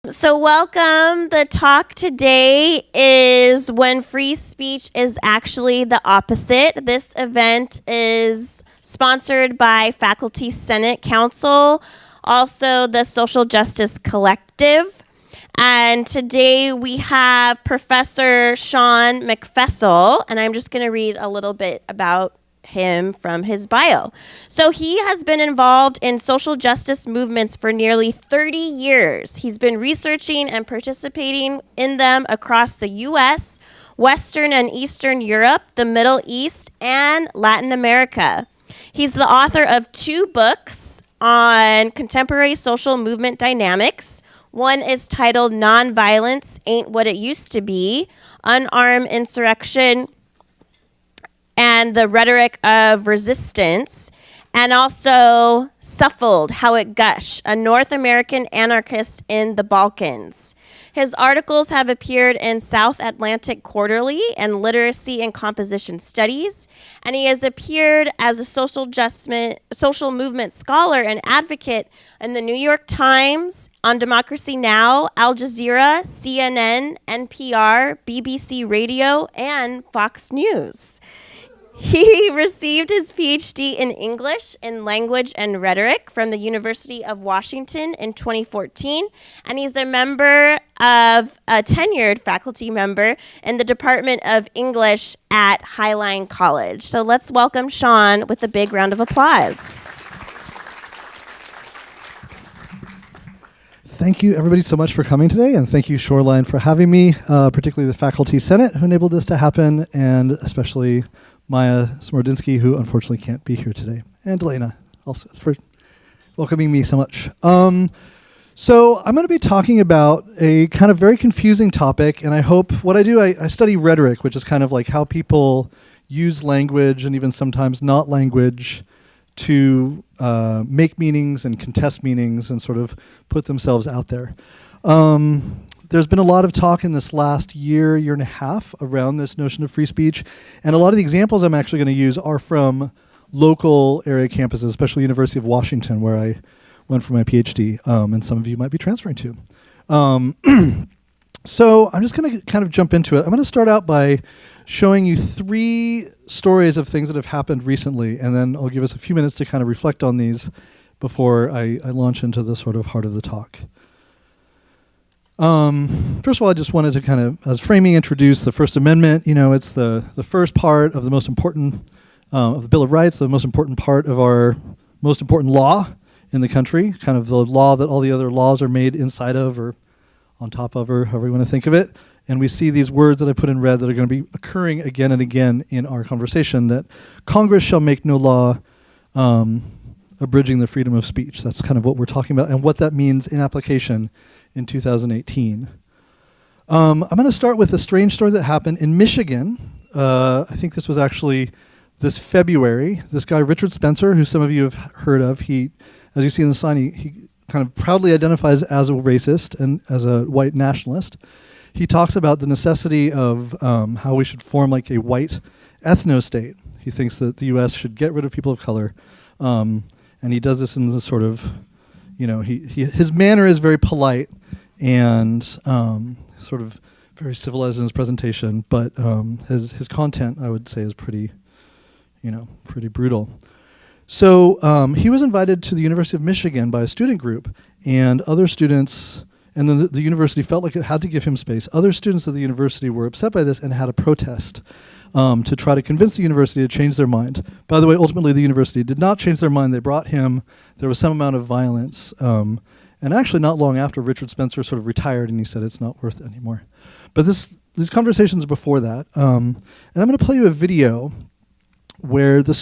So welcome. The talk today is when free speech is actually the opposite. This event is sponsored by Faculty Senate Council, also the Social Justice Collective. And today we have Professor Shon Meckfessel, and I'm just going to read a little bit about him from his bio. So he has been involved in social justice movements for nearly 30 years. He's been researching and participating in them across the US, Western and Eastern Europe, the Middle East, and Latin America. He's the author of 2 books on contemporary social movement dynamics. One is titled Nonviolence Ain't What It Used to Be, Unarmed Insurrection and the Rhetoric of Resistance, and also Suffled, How It Gush, a North American anarchist in the Balkans. His articles have appeared in South Atlantic Quarterly and Literacy and Composition Studies, and he has appeared as a social movement scholar and advocate in the New York Times, on Democracy Now!, Al Jazeera, CNN, NPR, BBC Radio, and Fox News. He received his PhD in English in Language and Rhetoric from the University of Washington in 2014, and he's a tenured faculty member in the Department of English at Highline College. So let's welcome Shon with a big round of applause. Thank you, everybody, so much for coming today, and thank you, Shoreline, for having me, particularly the Faculty Senate, who enabled this to happen, and especially Maya Smordinsky, who unfortunately can't be here today, and Elena, also, for welcoming me so much. So I'm going to be talking about a kind of very confusing topic, and I hope what I do, I study rhetoric, which is kind of like how people use language and even sometimes not language to make meanings and contest meanings and sort of put themselves out there. There's been a lot of talk in this last year and a half around this notion of free speech, and a lot of the examples I'm actually going to use are from local area campuses, especially University of Washington, where I went for my PhD, and some of you might be transferring to. So I'm just going to kind of jump into it. I'm going to start out by showing you 3 stories of things that have happened recently, and then I'll give us a few minutes to kind of reflect on these before I launch into the sort of heart of the talk. First of all, I just wanted to kind of, as framing, introduce the First Amendment. You know, it's the first part of the most important, of the Bill of Rights, the most important part of our most important law in the country, kind of the law that all the other laws are made inside of or on top of, or however you want to think of it. And we see these words that I put in red that are going to be occurring again and again in our conversation, that Congress shall make no law abridging the freedom of speech. That's kind of what we're talking about and what that means in application in 2018. I'm going to start with a strange story that happened in Michigan. I think this was actually this February. This guy, Richard Spencer, who some of you have heard of, he, as you see in the sign, he kind of proudly identifies as a racist and as a white nationalist. He talks about the necessity of how we should form like a white ethno-state. He thinks that the U.S. should get rid of people of color. And he does this in the sort of, you know, his manner is very polite and sort of very civilized in his presentation, but his content, I would say, is pretty brutal. So he was invited to the University of Michigan by a student group, and other students, and then the university felt like it had to give him space. Other students of the university were upset by this and had a protest to try to convince the university to change their mind. By the way, ultimately the university did not change their mind. They brought him, there was some amount of violence, and actually not long after, Richard Spencer sort of retired and he said it's not worth it anymore. But these conversations before that, and I'm going to play you a video where some of the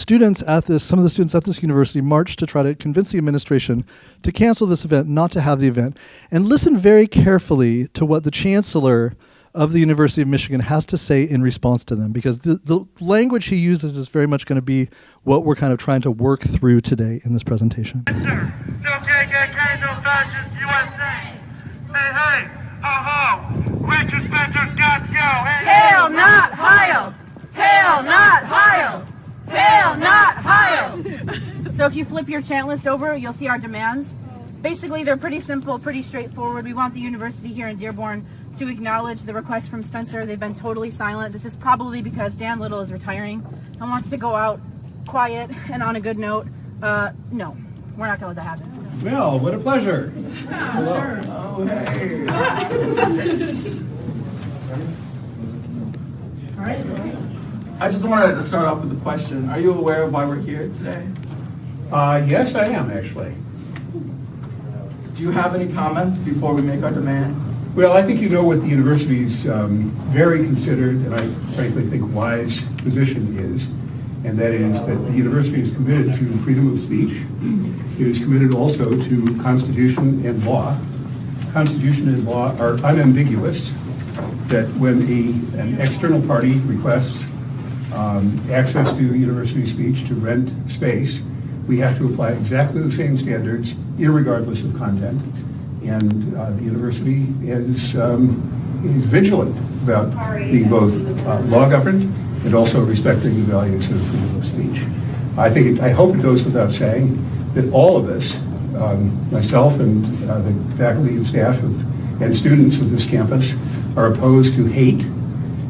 students at this university marched to try to convince the administration to cancel this event, not to have the event. And listen very carefully to what the chancellor of the University of Michigan has to say in response to them, because the language he uses is very much going to be what we're kind of trying to work through today in this presentation. No KKK, no fascist USA. Hey, ho, Richard Spencer's got to go. Hail not Heil! Hail not Heil! Hail not Heil! So if you flip your chant list over, you'll see our demands. Basically, they're pretty simple, pretty straightforward. We want the university here in Dearborn to acknowledge the request from Spencer. They've been totally silent. This is probably because Dan Little is retiring and wants to go out quiet and on a good note. No, we're not going to let that happen. Well, what a pleasure. Sure. Oh, hey. All right. I just wanted to start off with a question. Are you aware of why we're here today? Yes, I am, actually. Do you have any comments before we make our demands? Well, I think you know what the university's very considered and I frankly think wise position is, and that is that the university is committed to freedom of speech. It is committed also to Constitution and law. Constitution and law are unambiguous, that when an external party requests access to university speech to rent space, we have to apply exactly the same standards, irregardless of content. And the university is vigilant about being both law-governed and also respecting the values of freedom of speech. I hope it goes without saying that all of us, myself and the faculty and staff and students of this campus, are opposed to hate.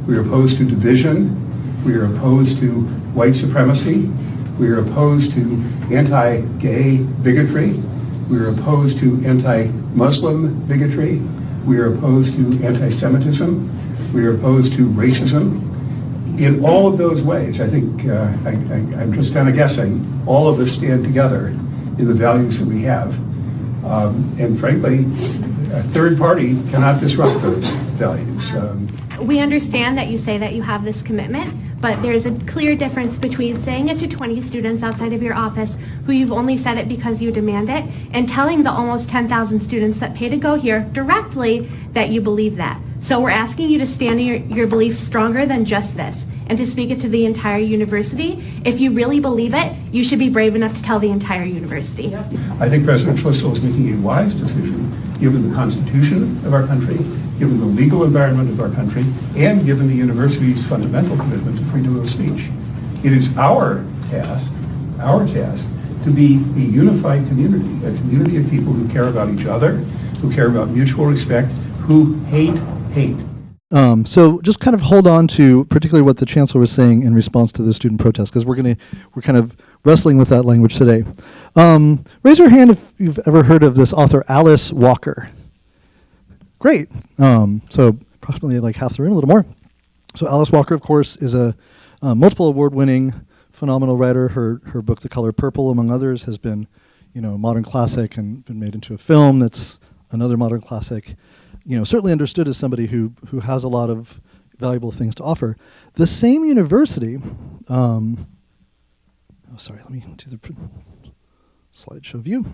We are opposed to division. We are opposed to white supremacy. We are opposed to anti-gay bigotry. We are opposed to anti-Muslim bigotry. We are opposed to anti-Semitism. We are opposed to racism. In all of those ways, I think, I'm just kind of guessing, all of us stand together in the values that we have. And frankly, a third party cannot disrupt those values. We understand that you say that you have this commitment, but there's a clear difference between saying it to 20 students outside of your office who you've only said it because you demand it, and telling the almost 10,000 students that pay to go here directly that you believe that. So we're asking you to stand in your beliefs stronger than just this, and to speak it to the entire university. If you really believe it, you should be brave enough to tell the entire university. I think President Schlissel is making a wise decision, given the Constitution of our country, given the legal environment of our country, and given the university's fundamental commitment to freedom of speech. It is our task, to be a unified community, a community of people who care about each other, who care about mutual respect, who hate hate. So just kind of hold on to particularly what the chancellor was saying in response to the student protest, because we're kind of wrestling with that language today. Raise your hand if you've ever heard of this author Alice Walker. Great. So approximately like half the room, a little more. So Alice Walker, of course, is a multiple award-winning, phenomenal writer. Her book, The Color Purple, among others, has been, a modern classic and been made into a film that's another modern classic. Certainly understood as somebody who has a lot of valuable things to offer. The same university, let me do the slideshow view.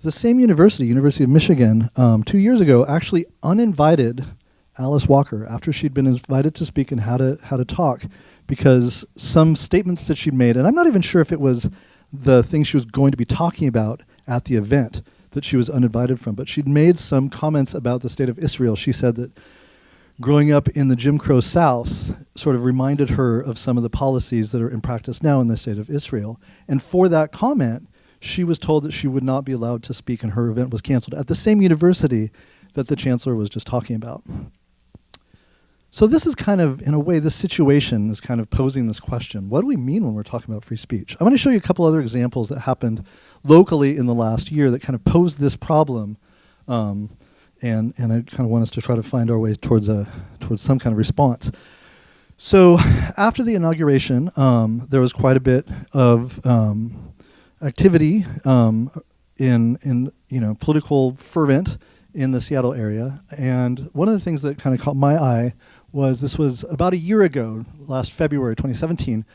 The same university, University of Michigan, 2 years ago, actually uninvited Alice Walker after she'd been invited to speak and how to talk, because some statements that she'd made, and I'm not even sure if it was the thing she was going to be talking about at the event that she was uninvited from, but she'd made some comments about the state of Israel. She said that growing up in the Jim Crow South sort of reminded her of some of the policies that are in practice now in the state of Israel. And for that comment, she was told that she would not be allowed to speak and her event was canceled at the same university that the chancellor was just talking about. So this is kind of, in a way, this situation is kind of posing this question. What do we mean when we're talking about free speech? I'm going to show you a couple other examples that happened locally in the last year that kind of posed this problem. And I kind of want us to try to find our way towards some kind of response. So after the inauguration, there was quite a bit of activity in political fervent in the Seattle area. And one of the things that kind of caught my eye was, this was about a year ago, last February 2017,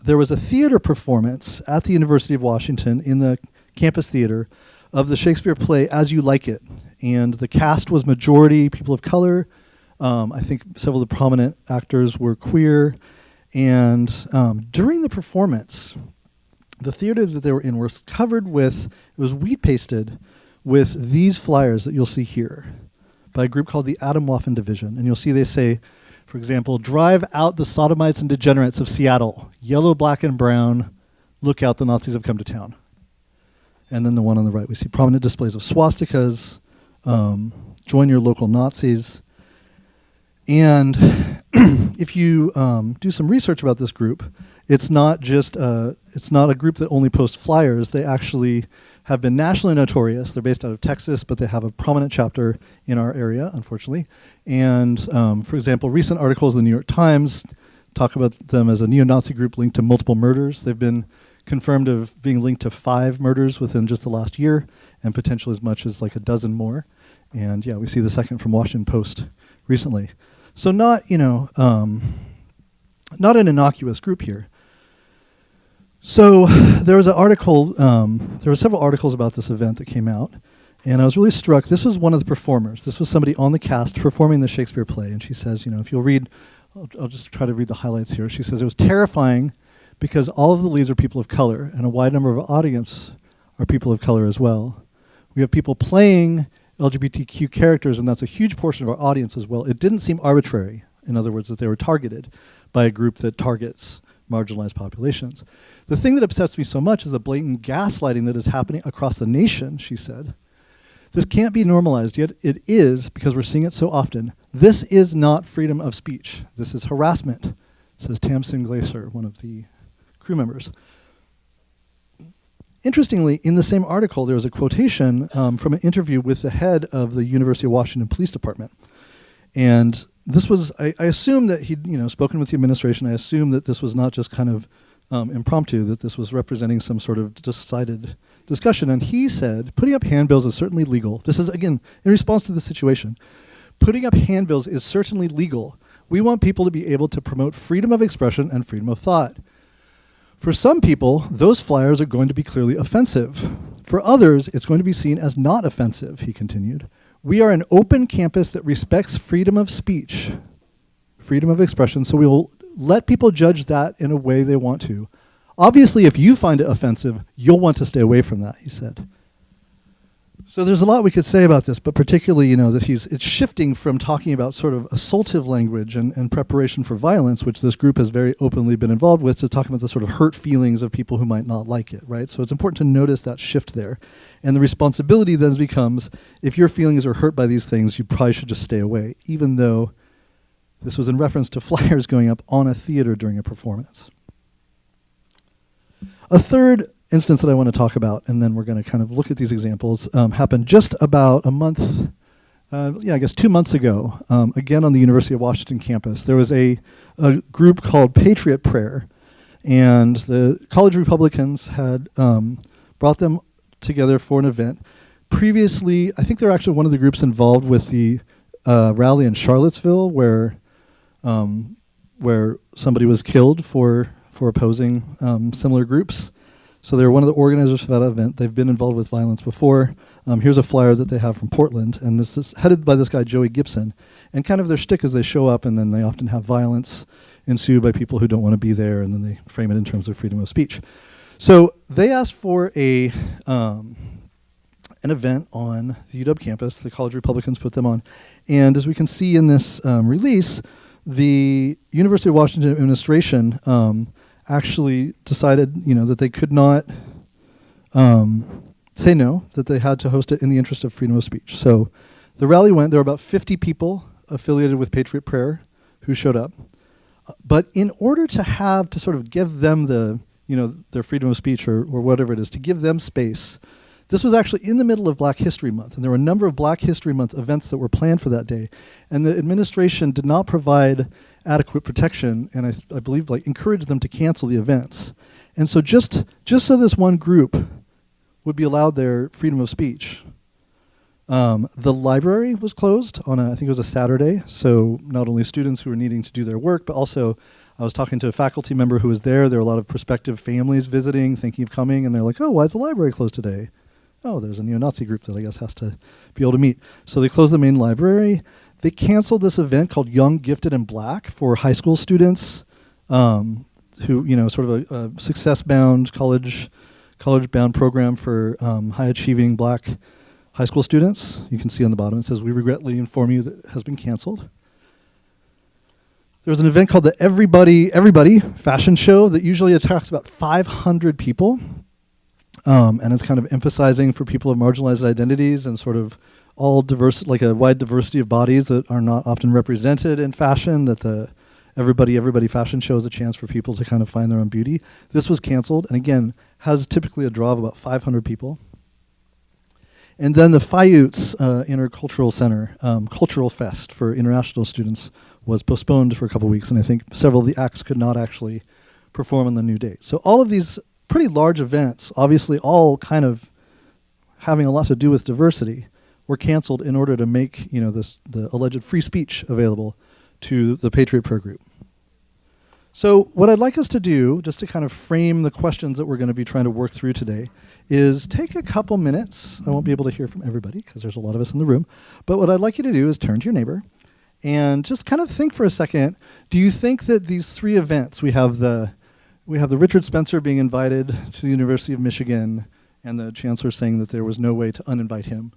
there was a theater performance at the University of Washington in the campus theater of the Shakespeare play As You Like It. And the cast was majority people of color. I think several of the prominent actors were queer. And during the performance, the theater that they were in was covered with, it was wheat pasted with these flyers that you'll see here by a group called the Atomwaffen Division. And you'll see they say, for example, drive out the sodomites and degenerates of Seattle. Yellow, black, and brown. Look out, the Nazis have come to town. And then the one on the right, we see prominent displays of swastikas, join your local Nazis. And if you do some research about this group, it's not a group that only posts flyers. They actually have been nationally notorious. They're based out of Texas, but they have a prominent chapter in our area, unfortunately. And for example, recent articles in the New York Times talk about them as a neo-Nazi group linked to multiple murders. They've been confirmed of being linked to 5 murders within just the last year, and potentially as much as like a dozen more. And yeah, we see the second from Washington Post recently. So not, not an innocuous group here. So there was an article, there were several articles about this event that came out, and I was really struck. This was one of the performers. This was somebody on the cast performing the Shakespeare play, and she says, if you'll read, I'll just try to read the highlights here. She says, it was terrifying because all of the leads are people of color, and a wide number of audience are people of color as well. We have people playing LGBTQ characters, and that's a huge portion of our audience as well. It didn't seem arbitrary, in other words, that they were targeted by a group that targets marginalized populations. The thing that upsets me so much is the blatant gaslighting that is happening across the nation, she said. This can't be normalized, yet it is, because we're seeing it so often. This is not freedom of speech. This is harassment, says Tamsin Glaser, one of the crew members. Interestingly, in the same article, there was a quotation from an interview with the head of the University of Washington Police Department. And this was, I assume that he'd spoken with the administration. I assume that this was not just kind of impromptu, that this was representing some sort of decided discussion. And he said, putting up handbills is certainly legal. This is, again, in response to the situation. Putting up handbills is certainly legal. We want people to be able to promote freedom of expression and freedom of thought. For some people, those flyers are going to be clearly offensive. For others, it's going to be seen as not offensive, he continued. We are an open campus that respects freedom of speech, freedom of expression, so we will let people judge that in a way they want to. Obviously, if you find it offensive, you'll want to stay away from that, he said. So there's a lot we could say about this, but particularly, that it's shifting from talking about sort of assaultive language and preparation for violence, which this group has very openly been involved with, to talking about the sort of hurt feelings of people who might not like it, right? So it's important to notice that shift there. And the responsibility then becomes, if your feelings are hurt by these things, you probably should just stay away, even though this was in reference to flyers going up on a theater during a performance. A third instance that I want to talk about, and then we're going to kind of look at these examples, happened just about a month, 2 months ago, again on the University of Washington campus. There was a group called Patriot Prayer, and the college Republicans had brought them together for an event. Previously, I think they're actually one of the groups involved with the rally in Charlottesville where somebody was killed for opposing similar groups. So they're one of the organizers for that event. They've been involved with violence before. Here's a flyer that they have from Portland, and this is headed by this guy, Joey Gibson. And kind of their shtick is they show up, and then they often have violence ensue by people who don't want to be there, and then they frame it in terms of freedom of speech. So they asked for an event on the UW campus. The college Republicans put them on. And as we can see in this release, the University of Washington administration actually decided, that they could not say no, that they had to host it in the interest of freedom of speech. So the rally went. There were about 50 people affiliated with Patriot Prayer who showed up. But in order to sort of give them their freedom of speech or whatever it is, to give them space, this was actually in the middle of Black History Month, and there were a number of Black History Month events that were planned for that day. And the administration did not provide adequate protection, and I believe encouraged them to cancel the events. And so just so this one group would be allowed their freedom of speech, the library was closed on I think it was a Saturday, so not only students who were needing to do their work, but also I was talking to a faculty member who was there. There were a lot of prospective families visiting, thinking of coming, and they're like, oh, why is the library closed today? Oh, there's a neo-Nazi group that I guess has to be able to meet. So they closed the main library. They canceled this event called Young, Gifted, and Black for high school students who, sort of a success-bound, college-bound program for high-achieving Black high school students. You can see on the bottom, it says, we regretfully inform you that it has been canceled. There was an event called the Everybody Fashion Show that usually attracts about 500 people. and it's kind of emphasizing for people of marginalized identities and sort of all diverse, like a wide diversity of bodies that are not often represented in fashion, that the Everybody fashion show is a chance for people to kind of find their own beauty. This was canceled, and again, has typically a draw of about 500 people. And then the Fayut's Intercultural Center, Cultural Fest for international students, was postponed for a couple weeks, and I think several of the acts could not actually perform on the new date. So all of these pretty large events, obviously all kind of having a lot to do with diversity, were canceled in order to make the alleged free speech available to the Patriot Prayer Group. So what I'd like us to do, just to kind of frame the questions that we're going to be trying to work through today, is take a couple minutes. I won't be able to hear from everybody because there's a lot of us in the room. But what I'd like you to do is turn to your neighbor and just kind of think for a second, do you think that these three events, we have the Richard Spencer being invited to the University of Michigan and the chancellor saying that there was no way to uninvite him.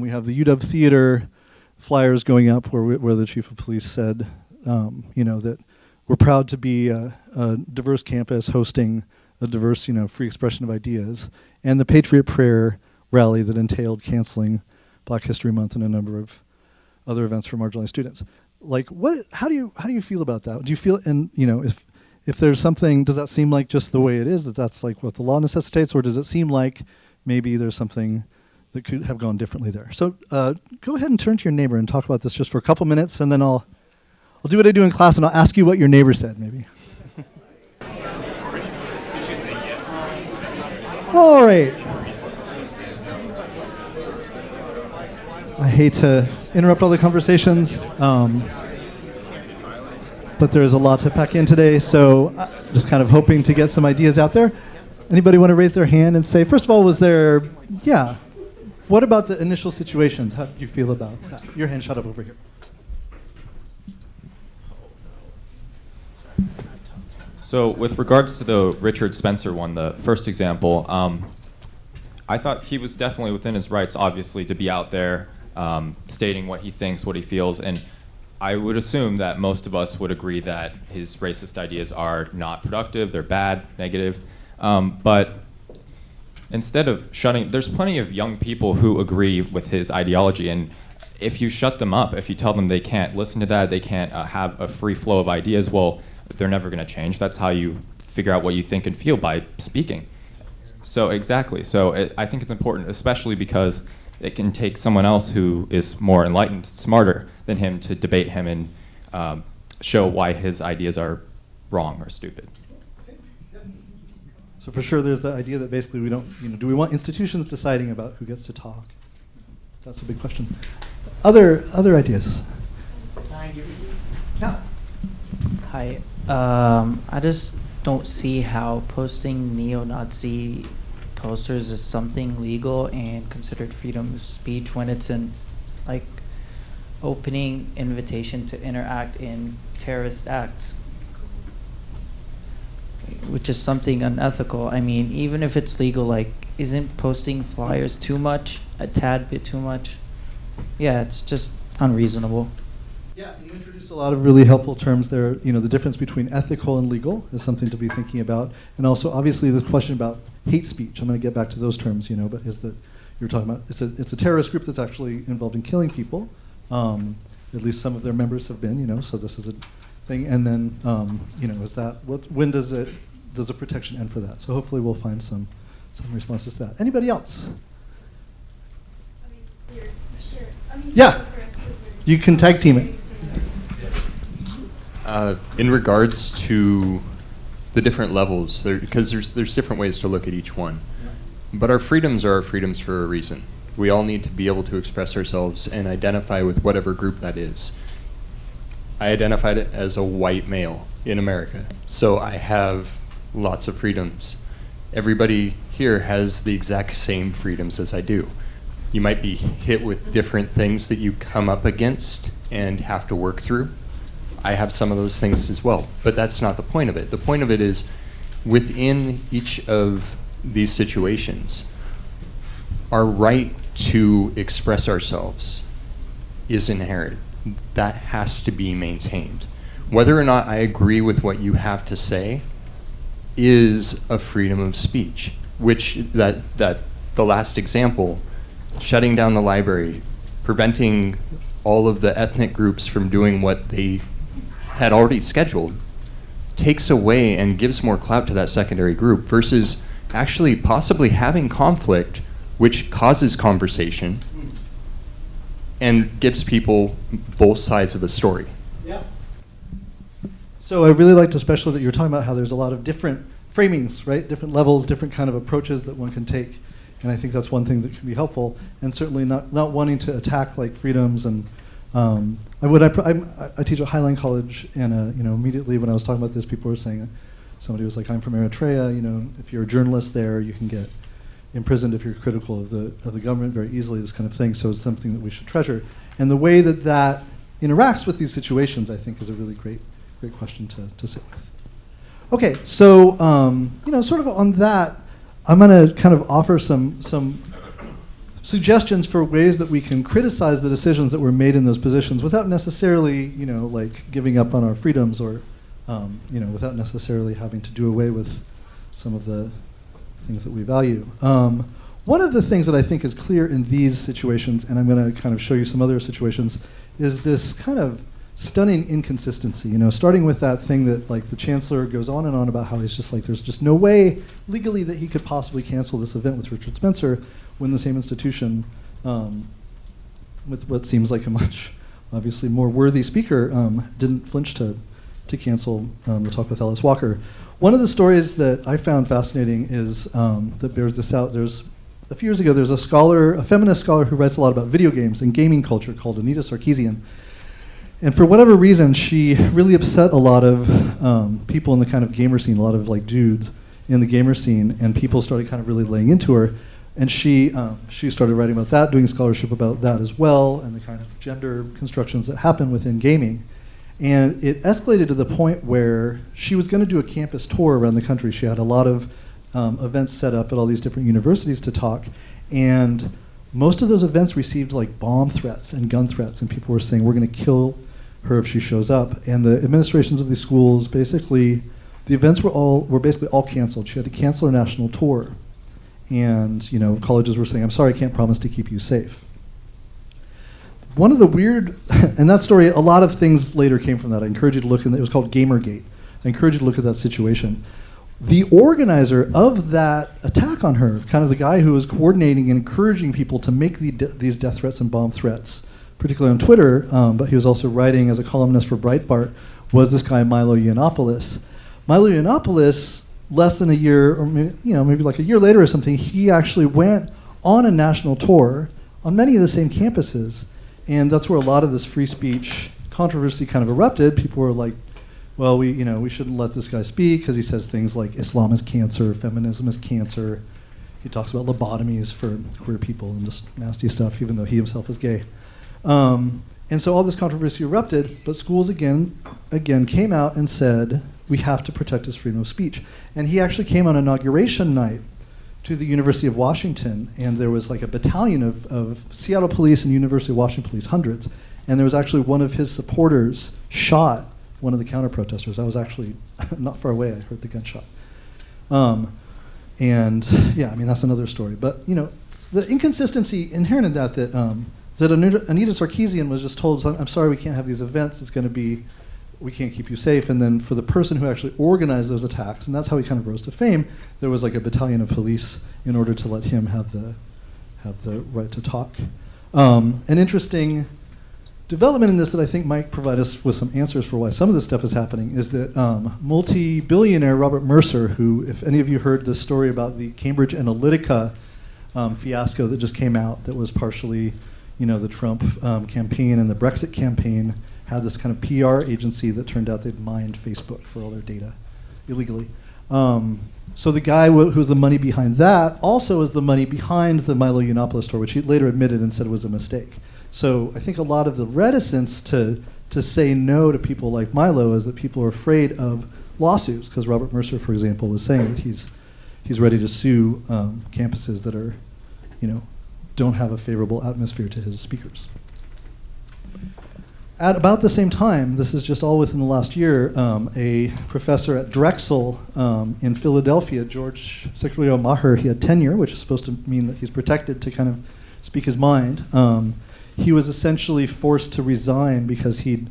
We have the UW Theater flyers going up where the chief of police said, that we're proud to be a diverse campus hosting a diverse, free expression of ideas, and the Patriot Prayer rally that entailed canceling Black History Month and a number of other events for marginalized students. Like, how do you feel about that? Do you feel, and if there's something, does that seem like just the way it is, that's like what the law necessitates, or does it seem like maybe there's something that could have gone differently there? So go ahead and turn to your neighbor and talk about this just for a couple minutes, and then I'll do what I do in class, and I'll ask you what your neighbor said, maybe. All right. I hate to interrupt all the conversations, but there's a lot to pack in today, so just kind of hoping to get some ideas out there. Anybody want to raise their hand and say, first of all, what about the initial situations? How do you feel about that? Your hand shot up over here. So with regards to the Richard Spencer one, the first example, I thought he was definitely within his rights, obviously, to be out there stating what he thinks, what he feels, and I would assume that most of us would agree that his racist ideas are not productive, they're bad, negative, but instead of there's plenty of young people who agree with his ideology, and if you shut them up, if you tell them they can't listen to that, they can't have a free flow of ideas, well, they're never going to change. That's how you figure out what you think and feel, by speaking. So exactly. So I think it's important, especially because it can take someone else who is more enlightened, smarter than him, to debate him and show why his ideas are wrong or stupid. So for sure, there's the idea that basically we don't, do we want institutions deciding about who gets to talk? That's a big question. Other ideas? Yeah. Hi. I just don't see how posting neo-Nazi posters is something legal and considered freedom of speech when it's an opening invitation to interact in terrorist acts, which is something unethical. I mean, even if it's legal, isn't posting flyers too much, a tad bit too much? Yeah, it's just unreasonable. Yeah, you introduced a lot of really helpful terms there. The difference between ethical and legal is something to be thinking about. And also, obviously, the question about hate speech, I'm going to get back to those terms, but is that you're talking about, it's a terrorist group that's actually involved in killing people. At least some of their members have been, so this is a thing. And then, is that, when does a protection end for that? So hopefully we'll find some responses to that. Anybody else? Yeah, you can tag team it. In regards to the different levels, because there's different ways to look at each one, but our freedoms are our freedoms for a reason. We all need to be able to express ourselves and identify with whatever group that is. I identified it as a white male in America, so I have lots of freedoms. Everybody here has the exact same freedoms as I do. You might be hit with different things that you come up against and have to work through. I have some of those things as well, but that's not the point of it. The point of it is, within each of these situations, our right to express ourselves is inherent. That has to be maintained. Whether or not I agree with what you have to say is a freedom of speech. which the last example, shutting down the library, preventing all of the ethnic groups from doing what they had already scheduled, takes away and gives more clout to that secondary group versus actually possibly having conflict, which causes conversation and gives people both sides of the story. Yeah. So I really liked especially that you were talking about how there's a lot of different framings, right? Different levels, different kind of approaches that one can take. And I think that's one thing that can be helpful. And certainly not wanting to attack like freedoms. And I teach at Highline College, and immediately when I was talking about this, people were saying, somebody was like, "I'm from Eritrea. If you're a journalist there, you can get imprisoned if you're critical of the government very easily." This kind of thing. So it's something that we should treasure. And the way that interacts with these situations, I think, is a really great question to sit with. Okay, so sort of on that, I'm going to kind of offer some suggestions for ways that we can criticize the decisions that were made in those positions without necessarily, like giving up on our freedoms or, without necessarily having to do away with some of the things that we value. One of the things that I think is clear in these situations, and I'm going to kind of show you some other situations, is this kind of stunning inconsistency, starting with that thing that like the chancellor goes on and on about how he's just like, there's just no way legally that he could possibly cancel this event with Richard Spencer when the same institution, with what seems like a much obviously more worthy speaker, didn't flinch to cancel the talk with Alice Walker. One of the stories that I found fascinating is, that bears this out, a few years ago, there's a feminist scholar who writes a lot about video games and gaming culture called Anita Sarkeesian. And for whatever reason, she really upset a lot of people in the kind of gamer scene, a lot of like dudes in the gamer scene, and people started kind of really laying into her. And she started writing about that, doing scholarship about that as well, and the kind of gender constructions that happen within gaming. And it escalated to the point where she was going to do a campus tour around the country. She had a lot of events set up at all these different universities to talk, and most of those events received like bomb threats and gun threats, and people were saying, we're going to kill her if she shows up. And the administrations of these schools, basically, the events were basically all canceled. She had to cancel her national tour. And colleges were saying, I'm sorry, I can't promise to keep you safe. One of the weird, and that story, a lot of things later came from that. I encourage you to look, it was called Gamergate. I encourage you to look at that situation. The organizer of that attack on her, kind of the guy who was coordinating and encouraging people to make these death threats and bomb threats, particularly on Twitter, but he was also writing as a columnist for Breitbart, was this guy Milo Yiannopoulos. Milo Yiannopoulos, less than a year, or maybe like a year later or something, he actually went on a national tour on many of the same campuses, and that's where a lot of this free speech controversy kind of erupted. People were like, well, we shouldn't let this guy speak because he says things like Islam is cancer, feminism is cancer. He talks about lobotomies for queer people and just nasty stuff, even though he himself is gay. And so all this controversy erupted, but schools again came out and said, we have to protect his freedom of speech. And he actually came on inauguration night to the University of Washington, and there was like a battalion of Seattle police and University of Washington police, hundreds, and there was actually one of his supporters shot one of the counter-protesters. I was actually not far away. I heard the gunshot. And yeah, I mean, that's another story. But the inconsistency inherent in that Anita Sarkeesian was just told, I'm sorry, we can't have these events. It's going to be, we can't keep you safe. And then for the person who actually organized those attacks, and that's how he kind of rose to fame, there was like a battalion of police in order to let him have the right to talk. An interesting development in this that I think might provide us with some answers for why some of this stuff is happening is that multi-billionaire Robert Mercer, who, if any of you heard the story about the Cambridge Analytica fiasco that just came out, that was partially, the Trump campaign and the Brexit campaign had this kind of PR agency that turned out they'd mined Facebook for all their data illegally. So the guy who's the money behind that also is the money behind the Milo Yiannopoulos story, which he later admitted and said was a mistake. So I think a lot of the reticence to say no to people like Milo is that people are afraid of lawsuits, because Robert Mercer, for example, was saying that he's ready to sue campuses that are, don't have a favorable atmosphere to his speakers. At about the same time, this is just all within the last year, a professor at Drexel in Philadelphia, George Secretary Maher, he had tenure, which is supposed to mean that he's protected to kind of speak his mind. He was essentially forced to resign because he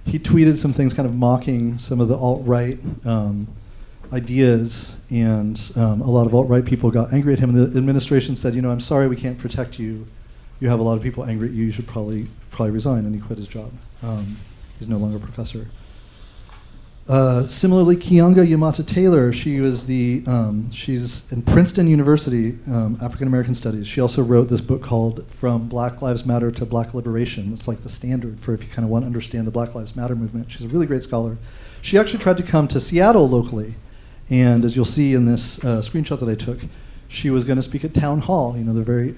tweeted some things kind of mocking some of the alt-right ideas, and a lot of alt-right people got angry at him, and the administration said, I'm sorry, we can't protect you. You have a lot of people angry at you. You should probably resign, and he quit his job. He's no longer a professor. Similarly, Keonga Yamata-Taylor, she's in Princeton University, African American Studies. She also wrote this book called From Black Lives Matter to Black Liberation. It's like the standard for if you kind of want to understand the Black Lives Matter movement. She's a really great scholar. She actually tried to come to Seattle locally, and as you'll see in this screenshot that I took, she was going to speak at Town Hall, the very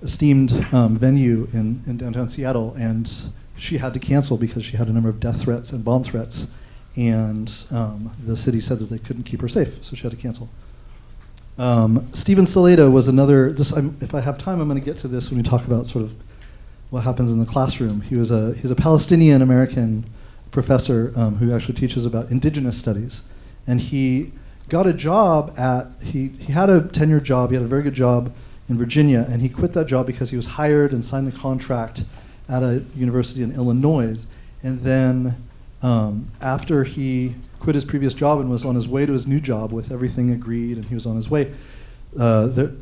esteemed venue in downtown Seattle, and she had to cancel because she had a number of death threats and bomb threats, and the city said that they couldn't keep her safe, so she had to cancel. Stephen Saleta was another, if I have time, I'm going to get to this when we talk about sort of what happens in the classroom. He's a Palestinian-American professor who actually teaches about indigenous studies, and he got a job he had a tenured job, he had a very good job in Virginia, and he quit that job because he was hired and signed the contract at a university in Illinois. And then after he quit his previous job and was on his way to his new job with everything agreed and he was on his way,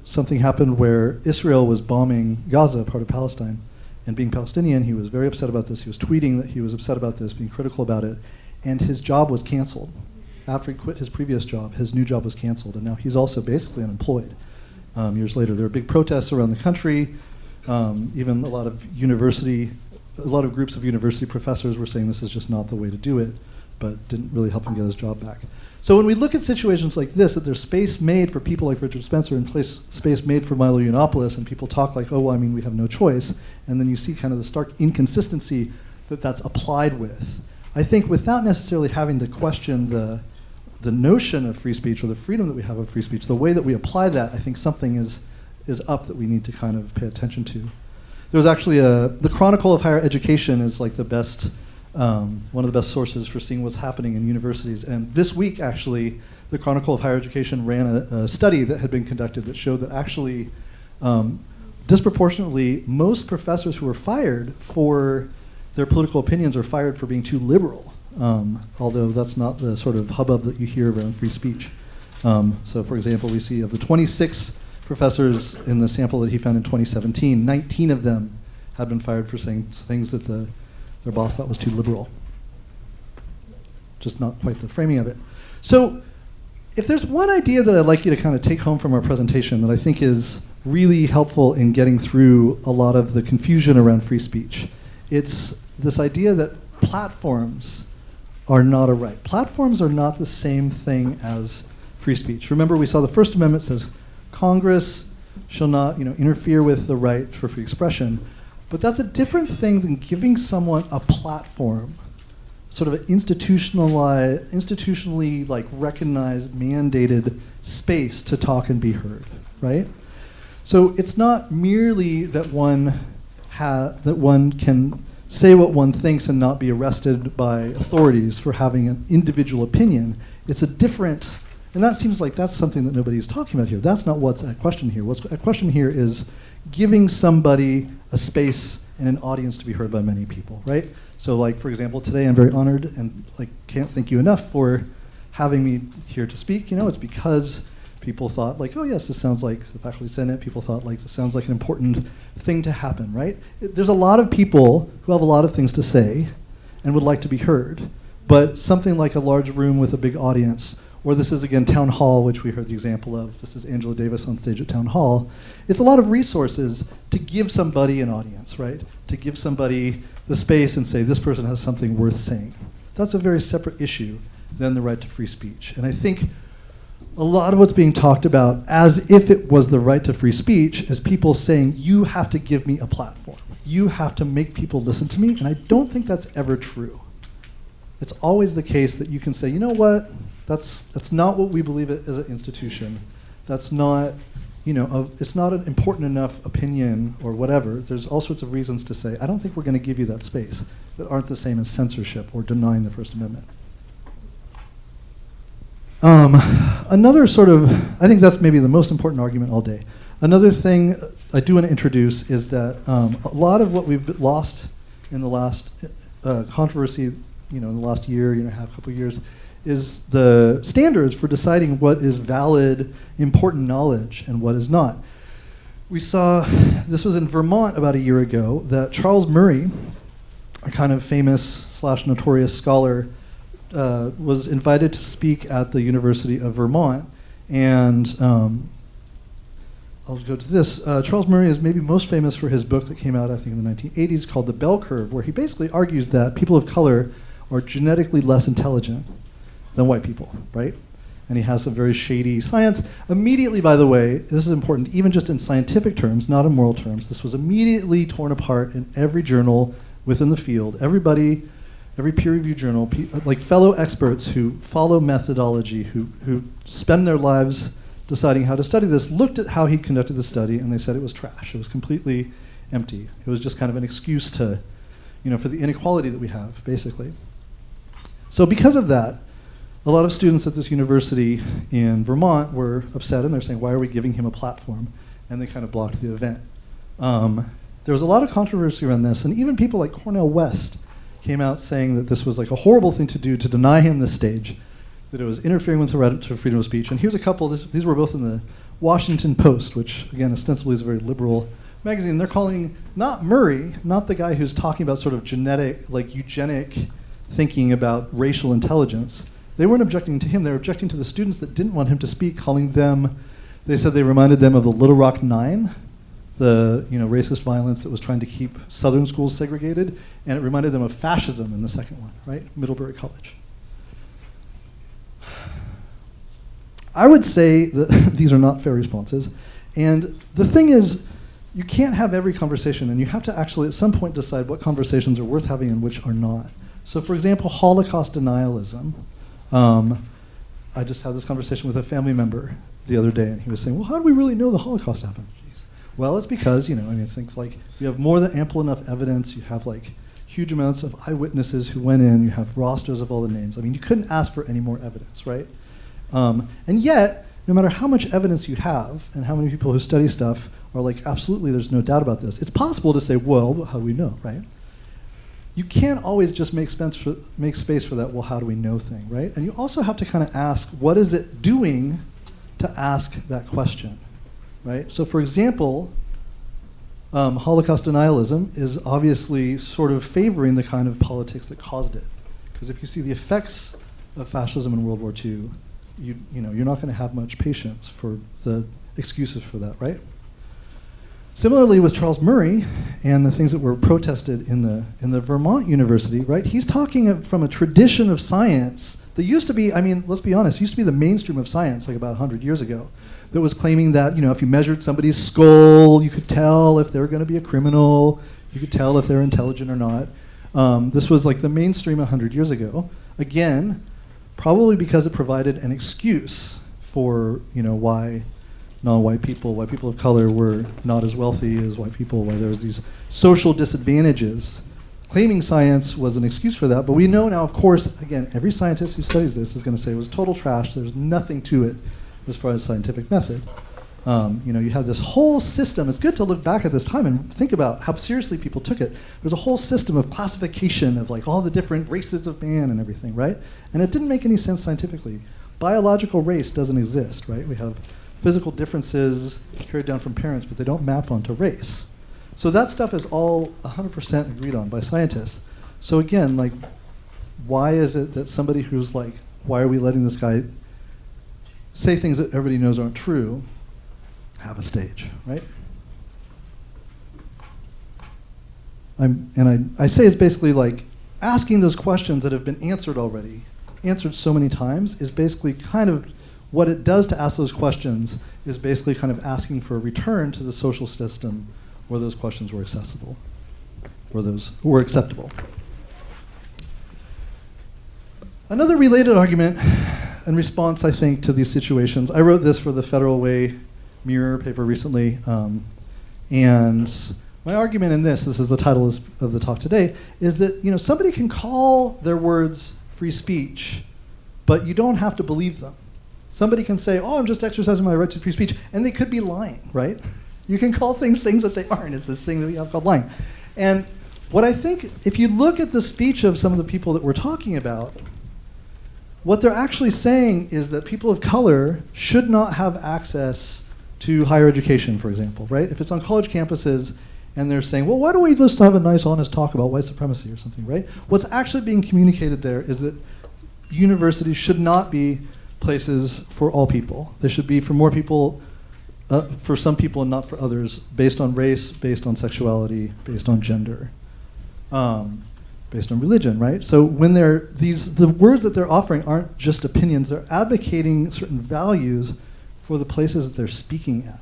something happened where Israel was bombing Gaza, part of Palestine. And being Palestinian, he was very upset about this. He was tweeting that he was upset about this, being critical about it. And his job was canceled. After he quit his previous job, his new job was canceled. And now he's also basically unemployed. Years later, there were big protests around the country. Even a lot of groups of university professors were saying this is just not the way to do it, but didn't really help him get his job back. So when we look at situations like this, that there's space made for people like Richard Spencer and space made for Milo Yiannopoulos, and people talk like, we have no choice, and then you see kind of the stark inconsistency that that's applied with. I think without necessarily having to question the notion of free speech or the freedom that we have of free speech, the way that we apply that, I think something is up that we need to kind of pay attention to. There's actually the Chronicle of Higher Education is like the best, one of the best sources for seeing what's happening in universities. And this week, actually, the Chronicle of Higher Education ran a study that had been conducted that showed that actually, disproportionately, most professors who were fired for their political opinions are fired for being too liberal. Although that's not the sort of hubbub that you hear around free speech. So for example, we see of the 26 professors in the sample that he found in 2017, 19 of them had been fired for saying things that their boss thought was too liberal. Just not quite the framing of it. So if there's one idea that I'd like you to kind of take home from our presentation that I think is really helpful in getting through a lot of the confusion around free speech, it's this idea that platforms are not a right. Platforms are not the same thing as free speech. Remember, we saw the First Amendment says Congress shall not, interfere with the right for free expression, but that's a different thing than giving someone a platform, sort of an institutionally like recognized, mandated space to talk and be heard, right? So it's not merely that one can say what one thinks and not be arrested by authorities for having an individual opinion. It's a different, and that seems like that's something that nobody's talking about here. That's not what's at question here. What's at question here is giving somebody a space and an audience to be heard by many people, right? So like, for example, today I'm very honored and can't thank you enough for having me here to speak. It's because people thought like, oh yes, this sounds like the faculty senate. People thought like, this sounds like an important thing to happen, right? There's a lot of people who have a lot of things to say and would like to be heard, but something like a large room with a big audience, or this is again Town Hall, which we heard the example of. This is Angela Davis on stage at Town Hall. It's a lot of resources to give somebody an audience, right? To give somebody the space and say, this person has something worth saying. That's a very separate issue than the right to free speech. And I think a lot of what's being talked about as if it was the right to free speech is people saying, you have to give me a platform. You have to make people listen to me, and I don't think that's ever true. It's always the case that you can say, you know what, that's not what we believe it as an institution. That's not it's not an important enough opinion or whatever. There's all sorts of reasons to say, I don't think we're going to give you that space that aren't the same as censorship or denying the First Amendment. Another sort of, I think that's maybe the most important argument all day. Another thing I do want to introduce is that a lot of what we've lost in the last controversy, in the last year and a half, couple of years, is the standards for deciding what is valid, important knowledge and what is not. We saw, this was in Vermont about a year ago, that Charles Murray, a kind of famous / notorious scholar, was invited to speak at the University of Vermont. And I'll go to this. Charles Murray is maybe most famous for his book that came out, I think, in the 1980s called The Bell Curve, where he basically argues that people of color are genetically less intelligent than white people, right? And he has some very shady science. Immediately, by the way, this is important, even just in scientific terms, not in moral terms, this was immediately torn apart in every journal within the field. Everybody, every peer-reviewed journal, like fellow experts who follow methodology, who spend their lives deciding how to study this, looked at how he conducted the study, and they said it was trash. It was completely empty. It was just kind of an excuse to, for the inequality that we have, basically. So because of that, a lot of students at this university in Vermont were upset, and they're saying, why are we giving him a platform? And they kind of blocked the event. There was a lot of controversy around this, and even people like Cornel West came out saying that this was like a horrible thing to do, to deny him this stage, that it was interfering with the right to freedom of speech. And here's a couple, these were both in the Washington Post, which again, ostensibly is a very liberal magazine. They're calling not Murray, not the guy who's talking about sort of genetic, like eugenic thinking about racial intelligence. They weren't objecting to him, they were objecting to the students that didn't want him to speak, calling them, they said they reminded them of the Little Rock Nine, the racist violence that was trying to keep Southern schools segregated, and it reminded them of fascism in the second one, right? Middlebury College. I would say that these are not fair responses, and the thing is, you can't have every conversation, and you have to actually at some point decide what conversations are worth having and which are not. So for example, Holocaust denialism. I just had this conversation with a family member the other day, and he was saying, well, how do we really know the Holocaust happened? Jeez. Well, it's because, things like you have more than ample enough evidence, you have like huge amounts of eyewitnesses who went in, you have rosters of all the names. I mean, you couldn't ask for any more evidence, right? And yet, no matter how much evidence you have, and how many people who study stuff are like, absolutely, there's no doubt about this, it's possible to say, well, how do we know, right? You can't always just make space for that, well, how do we know thing, right? And you also have to kind of ask, what is it doing to ask that question, right? So for example, Holocaust denialism is obviously sort of favoring the kind of politics that caused it. Because if you see the effects of fascism in World War II, you're not going to have much patience for the excuses for that, right? Similarly with Charles Murray and the things that were protested in the Vermont University, right? He's talking from a tradition of science that used to be, let's be honest, used to be the mainstream of science like about 100 years ago, that was claiming that, if you measured somebody's skull, you could tell if they were going to be a criminal, you could tell if they're intelligent or not. This was like the mainstream 100 years ago. Again, probably because it provided an excuse for, why non-white people, white people of color were not as wealthy as white people, why there was these social disadvantages. Claiming science was an excuse for that, but we know now, of course, again, every scientist who studies this is going to say it was total trash, there's nothing to it as far as scientific method. You have this whole system, it's good to look back at this time and think about how seriously people took it. There's a whole system of classification of like all the different races of man and everything, right? And it didn't make any sense scientifically. Biological race doesn't exist, right? We have physical differences carried down from parents, but they don't map onto race. So that stuff is all 100% agreed on by scientists. So again, like, why is it that somebody who's like, why are we letting this guy say things that everybody knows aren't true, have a stage, right? I say it's basically like asking those questions that have been answered already, answered so many times, is basically kind of what it does to ask those questions is basically kind of asking for a return to the social system where those questions were accessible, where those were acceptable. Another related argument and response, I think, to these situations, I wrote this for the Federal Way Mirror paper recently. And my argument in this is the title of the talk today, is that somebody can call their words free speech, but you don't have to believe them. Somebody can say, oh, I'm just exercising my right to free speech, and they could be lying, right? You can call things that they aren't. It's this thing that we have called lying. And what I think, if you look at the speech of some of the people that we're talking about, what they're actually saying is that people of color should not have access to higher education, for example, right? If it's on college campuses and they're saying, well, why don't we just have a nice, honest talk about white supremacy or something, right? What's actually being communicated there is that universities should not be places for all people. They should be for more people, for some people and not for others, based on race, based on sexuality, based on gender, based on religion, right? So when the words that they're offering aren't just opinions, they're advocating certain values for the places that they're speaking at.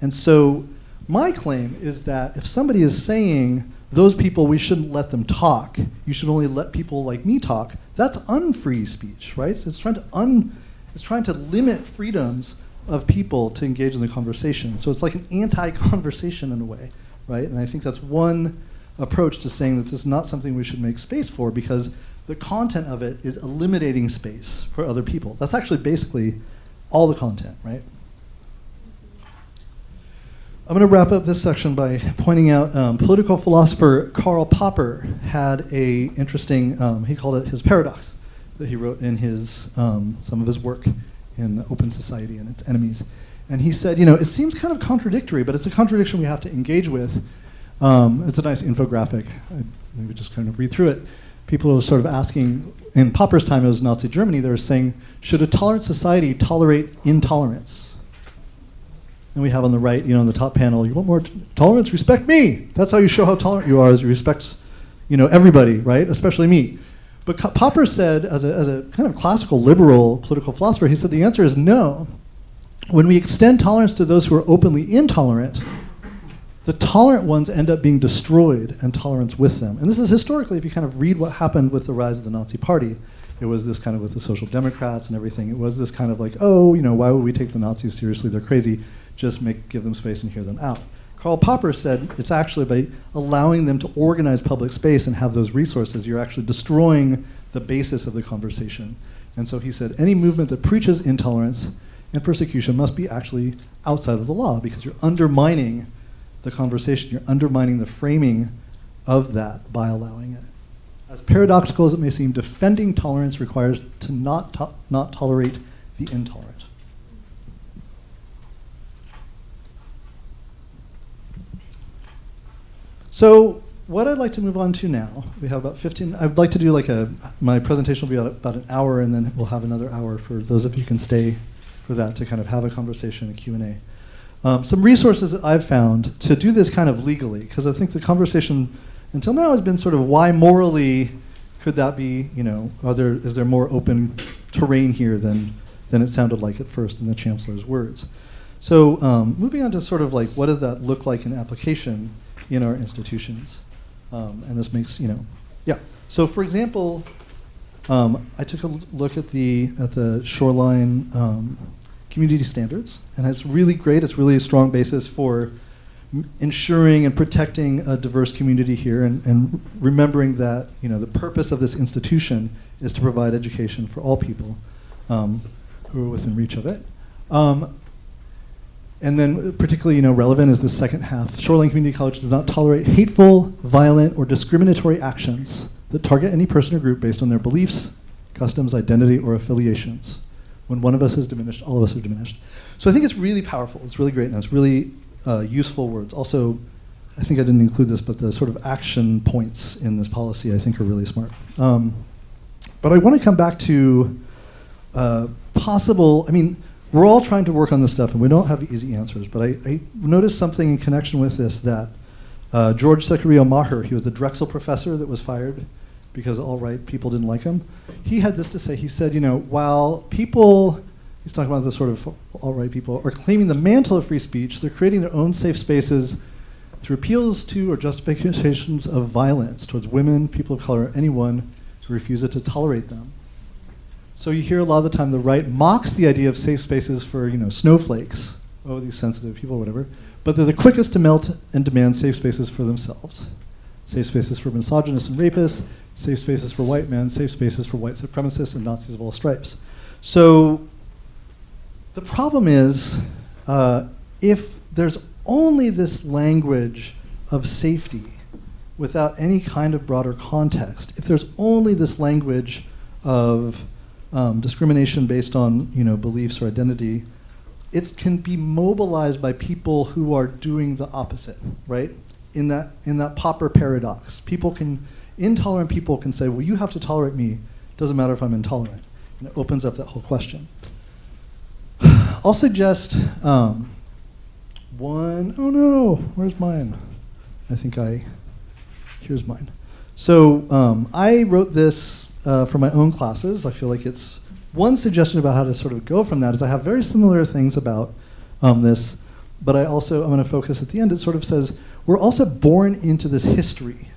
And so my claim is that if somebody is saying, those people, we shouldn't let them talk, you should only let people like me talk, that's unfree speech, right? So it's trying to limit freedoms of people to engage in the conversation. So it's like an anti-conversation in a way, right? And I think that's one approach to saying that this is not something we should make space for, because the content of it is eliminating space for other people. That's actually basically all the content, right? I'm going to wrap up this section by pointing out political philosopher Karl Popper had a interesting, he called it his paradox, that he wrote in his some of his work in Open Society and Its Enemies. And he said, it seems kind of contradictory, but it's a contradiction we have to engage with. It's a nice infographic. I maybe just kind of read through it. People were sort of asking, in Popper's time, it was Nazi Germany, they were saying, should a tolerant society tolerate intolerance? And we have on the right, on the top panel, you want more tolerance? Respect me. That's how you show how tolerant you are, is you respect, everybody, right? Especially me. But Popper said, as a kind of classical liberal political philosopher, he said the answer is no. When we extend tolerance to those who are openly intolerant, the tolerant ones end up being destroyed and tolerance with them. And this is historically, if you kind of read what happened with the rise of the Nazi Party, it was this kind of with the Social Democrats and everything, it was this kind of like, oh, why would we take the Nazis seriously? They're crazy. Just give them space and hear them out. Karl Popper said it's actually by allowing them to organize public space and have those resources, you're actually destroying the basis of the conversation. And so he said any movement that preaches intolerance and persecution must be actually outside of the law, because you're undermining the conversation, you're undermining the framing of that by allowing it. As paradoxical as it may seem, defending tolerance requires to not tolerate the intolerant. So what I'd like to move on to now, we have about 15, I'd like to do my presentation will be about an hour, and then we'll have another hour for those of you who can stay for that to kind of have a conversation, a Q&A. Some resources that I've found to do this kind of legally, because I think the conversation until now has been sort of why morally could that be, is there more open terrain here than it sounded like at first in the Chancellor's words. So moving on to sort of what did that look like in application in our institutions. And this makes, yeah. So for example, I took a look at the shoreline community standards, and it's really great. It's really a strong basis for ensuring and protecting a diverse community here, and remembering that the purpose of this institution is to provide education for all people who are within reach of it. And then particularly relevant is the second half. Shoreline Community College does not tolerate hateful, violent, or discriminatory actions that target any person or group based on their beliefs, customs, identity, or affiliations. When one of us is diminished, all of us are diminished. So I think it's really powerful. It's really great, and it's really useful words. Also, I think I didn't include this, but the sort of action points in this policy I think are really smart. But I want to come back to possible, we're all trying to work on this stuff, and we don't have easy answers, but I noticed something in connection with this that George Securio Maher, he was the Drexel professor that was fired because alt-right people didn't like him. He had this to say. He said, while people, he's talking about the sort of alt-right people, are claiming the mantle of free speech, they're creating their own safe spaces through appeals to or justifications of violence towards women, people of color, anyone who refuses to tolerate them. So you hear a lot of the time the right mocks the idea of safe spaces for snowflakes, oh, these sensitive people, whatever. But they're the quickest to melt and demand safe spaces for themselves. Safe spaces for misogynists and rapists, safe spaces for white men, safe spaces for white supremacists and Nazis of all stripes. So the problem is, if there's only this language of safety without any kind of broader context, if there's only this language of discrimination based on beliefs or identity, it can be mobilized by people who are doing the opposite, right? In that Popper paradox, intolerant people can say, well, you have to tolerate me. Doesn't matter if I'm intolerant. And it opens up that whole question. I'll suggest one, oh no, where's mine? Here's mine. So I wrote this for my own classes. I feel like it's one suggestion about how to sort of go from that is I have very similar things about this, but I'm going to focus at the end. It sort of says, we're also born into this history.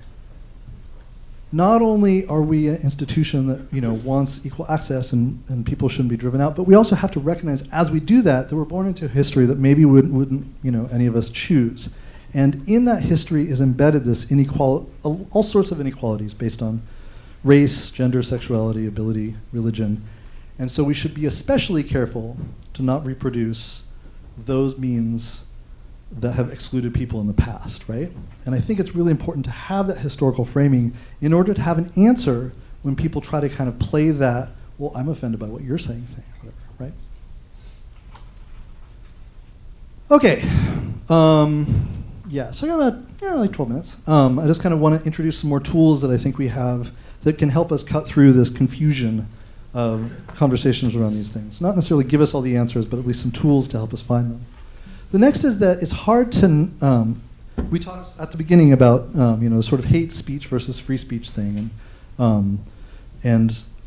Not only are we an institution that wants equal access and people shouldn't be driven out, but we also have to recognize as we do that we're born into a history that maybe wouldn't any of us choose. And in that history is embedded this inequality, all sorts of inequalities based on race, gender, sexuality, ability, religion. And so we should be especially careful to not reproduce those means that have excluded people in the past, right? And I think it's really important to have that historical framing in order to have an answer when people try to kind of play that, well, I'm offended by what you're saying thing, whatever, right? Okay. Yeah, so I got about like 12 minutes. I just kind of want to introduce some more tools that I think we have that can help us cut through this confusion of conversations around these things. Not necessarily give us all the answers, but at least some tools to help us find them. The next is that it's hard to, we talked at the beginning about sort of hate speech versus free speech thing, and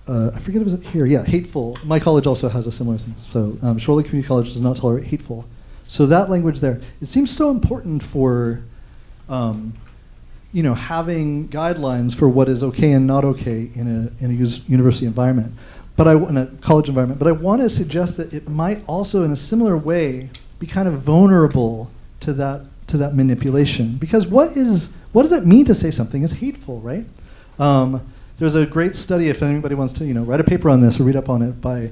I forget if it was here. Yeah, hateful. My college also has a similar thing. So Shorley Community College does not tolerate hateful. So that language there, it seems so important for, having guidelines for what is okay and not okay in a university environment, in a college environment. But I want to suggest that it might also, in a similar way, be kind of vulnerable to that manipulation. Because what does it mean to say something is hateful, right? There's a great study, if anybody wants to write a paper on this or read up on it, by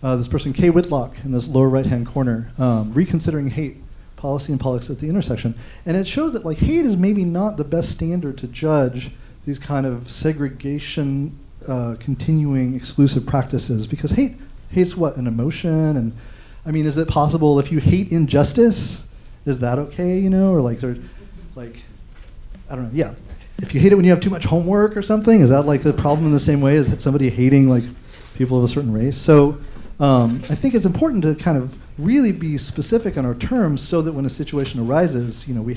this person, Kay Whitlock, in this lower right-hand corner, Reconsidering Hate, Policy and Politics at the Intersection. And it shows that hate is maybe not the best standard to judge these kind of segregation, continuing exclusive practices, because hate's what, an emotion? And I mean, is it possible if you hate injustice, is that okay, or I don't know, yeah. If you hate it when you have too much homework or something, is that the problem in the same way as somebody hating people of a certain race? So I think it's important to kind of really be specific on our terms so that when a situation arises, we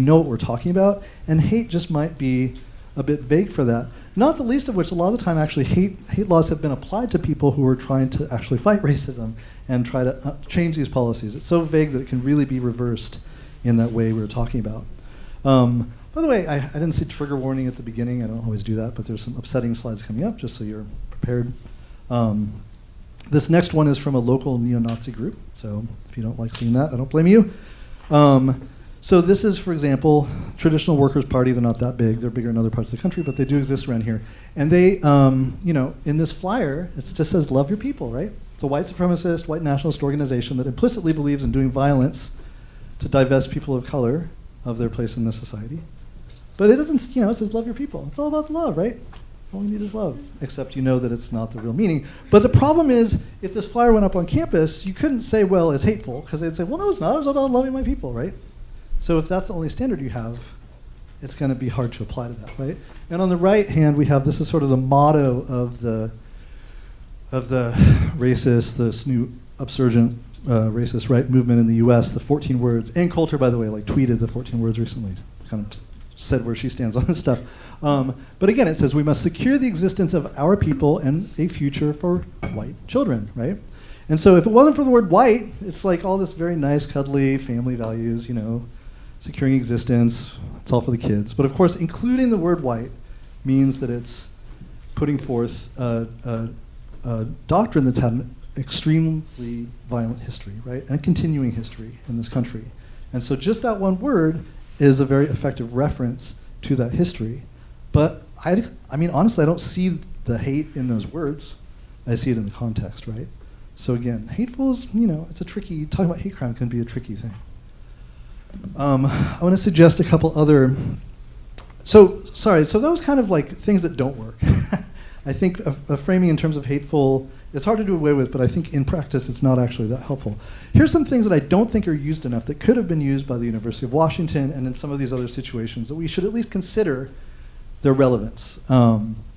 know what we're talking about, and hate just might be a bit vague for that. Not the least of which, a lot of the time, actually, hate laws have been applied to people who are trying to actually fight racism and try to change these policies. It's so vague that it can really be reversed in that way we were talking about. By the way, I didn't say trigger warning at the beginning. I don't always do that, but there's some upsetting slides coming up, just so you're prepared. This next one is from a local neo-Nazi group, so if you don't like seeing that, I don't blame you. So this is, for example, Traditional Workers' Party. They're not that big. They're bigger in other parts of the country, but they do exist around here. And they, in this flyer, it just says, love your people, right? It's a white supremacist, white nationalist organization that implicitly believes in doing violence to divest people of color of their place in this society. But it doesn't, it says love your people. It's all about love, right? All we need is love, except that it's not the real meaning. But the problem is, if this flyer went up on campus, you couldn't say, well, it's hateful, because they'd say, well, no, it's not. It's about loving my people, right? So if that's the only standard you have, it's going to be hard to apply to that, right? And on the right hand, we have, this is sort of the motto of the racist, the snoot, upsurgent racist right movement in the U.S., the 14 words. Ann Coulter, by the way, tweeted the 14 words recently, kind of said where she stands on this stuff. But again, it says we must secure the existence of our people and a future for white children, right? And so if it wasn't for the word white, it's all this very nice, cuddly family values, securing existence, it's all for the kids. But of course, including the word white means that it's putting forth a doctrine that's had extremely violent history, right? And continuing history in this country. And so just that one word is a very effective reference to that history. But I mean, honestly, I don't see the hate in those words. I see it in the context, right? So again, hateful is, it's a tricky, talking about hate crime can be a tricky thing. I want to suggest a couple other, so that was kind of like things that don't work. I think a framing in terms of hateful, it's hard to do away with, but I think in practice it's not actually that helpful. Here's some things that I don't think are used enough that could have been used by the University of Washington and in some of these other situations that we should at least consider their relevance.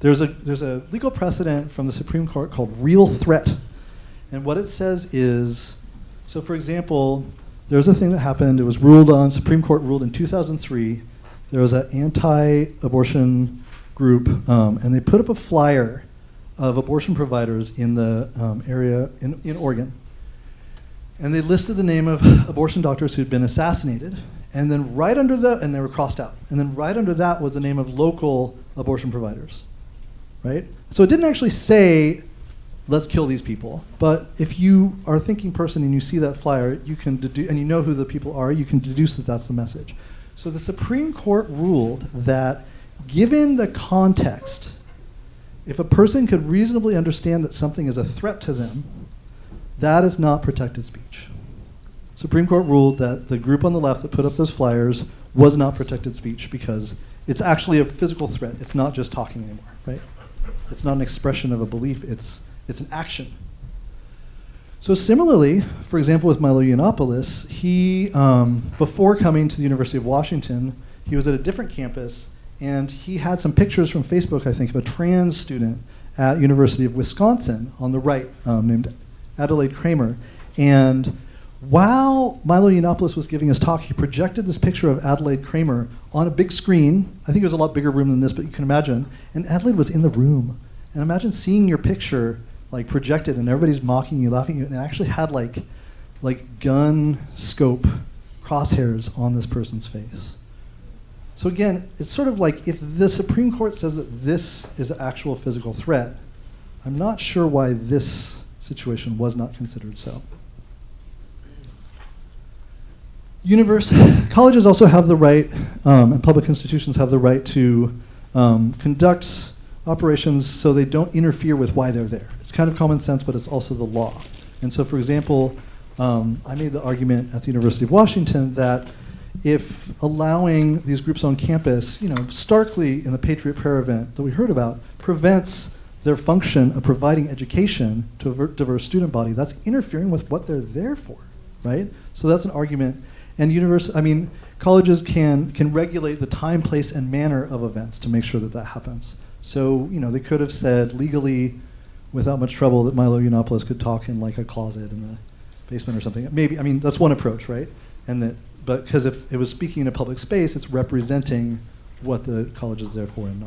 There's a legal precedent from the Supreme Court called real threat. And what it says is, so for example, there was a thing that happened, it was ruled on, Supreme Court ruled in 2003, there was an anti-abortion group, and they put up a flyer of abortion providers in the area in Oregon. And they listed the name of abortion doctors who'd been assassinated, and then right under and they were crossed out, and then right under that was the name of local abortion providers, right? So it didn't actually say, let's kill these people, but if you are a thinking person and you see that flyer, you can and you know who the people are, you can deduce that that's the message. So the Supreme Court ruled that given the context, if a person could reasonably understand that something is a threat to them, that is not protected speech. Supreme Court ruled that the group on the left that put up those flyers was not protected speech because it's actually a physical threat. It's not just talking anymore, right? It's not an expression of a belief, it's an action. So similarly, for example, with Milo Yiannopoulos, he, before coming to the University of Washington, he was at a different campus, and he had some pictures from Facebook, I think, of a trans student at University of Wisconsin on the right, named Adelaide Kramer. And while Milo Yiannopoulos was giving his talk, he projected this picture of Adelaide Kramer on a big screen. I think it was a lot bigger room than this, but you can imagine. And Adelaide was in the room. And imagine seeing your picture like projected, and everybody's mocking you, laughing at you, and it actually had like gun scope crosshairs on this person's face. So again, it's sort of like if the Supreme Court says that this is an actual physical threat, I'm not sure why this situation was not considered so. Colleges also have the right, and public institutions have the right to conduct operations so they don't interfere with why they're there. It's kind of common sense, but it's also the law. And so, for example, I made the argument at the University of Washington that if allowing these groups on campus, starkly in the Patriot Prayer event that we heard about, prevents their function of providing education to a diverse student body, that's interfering with what they're there for, right? So that's an argument. And colleges can regulate the time, place, and manner of events to make sure that that happens. So, they could have said legally, without much trouble, that Milo Yiannopoulos could talk in like a closet in the basement or something. Maybe, that's one approach, right? But because if it was speaking in a public space, it's representing what the college is there for and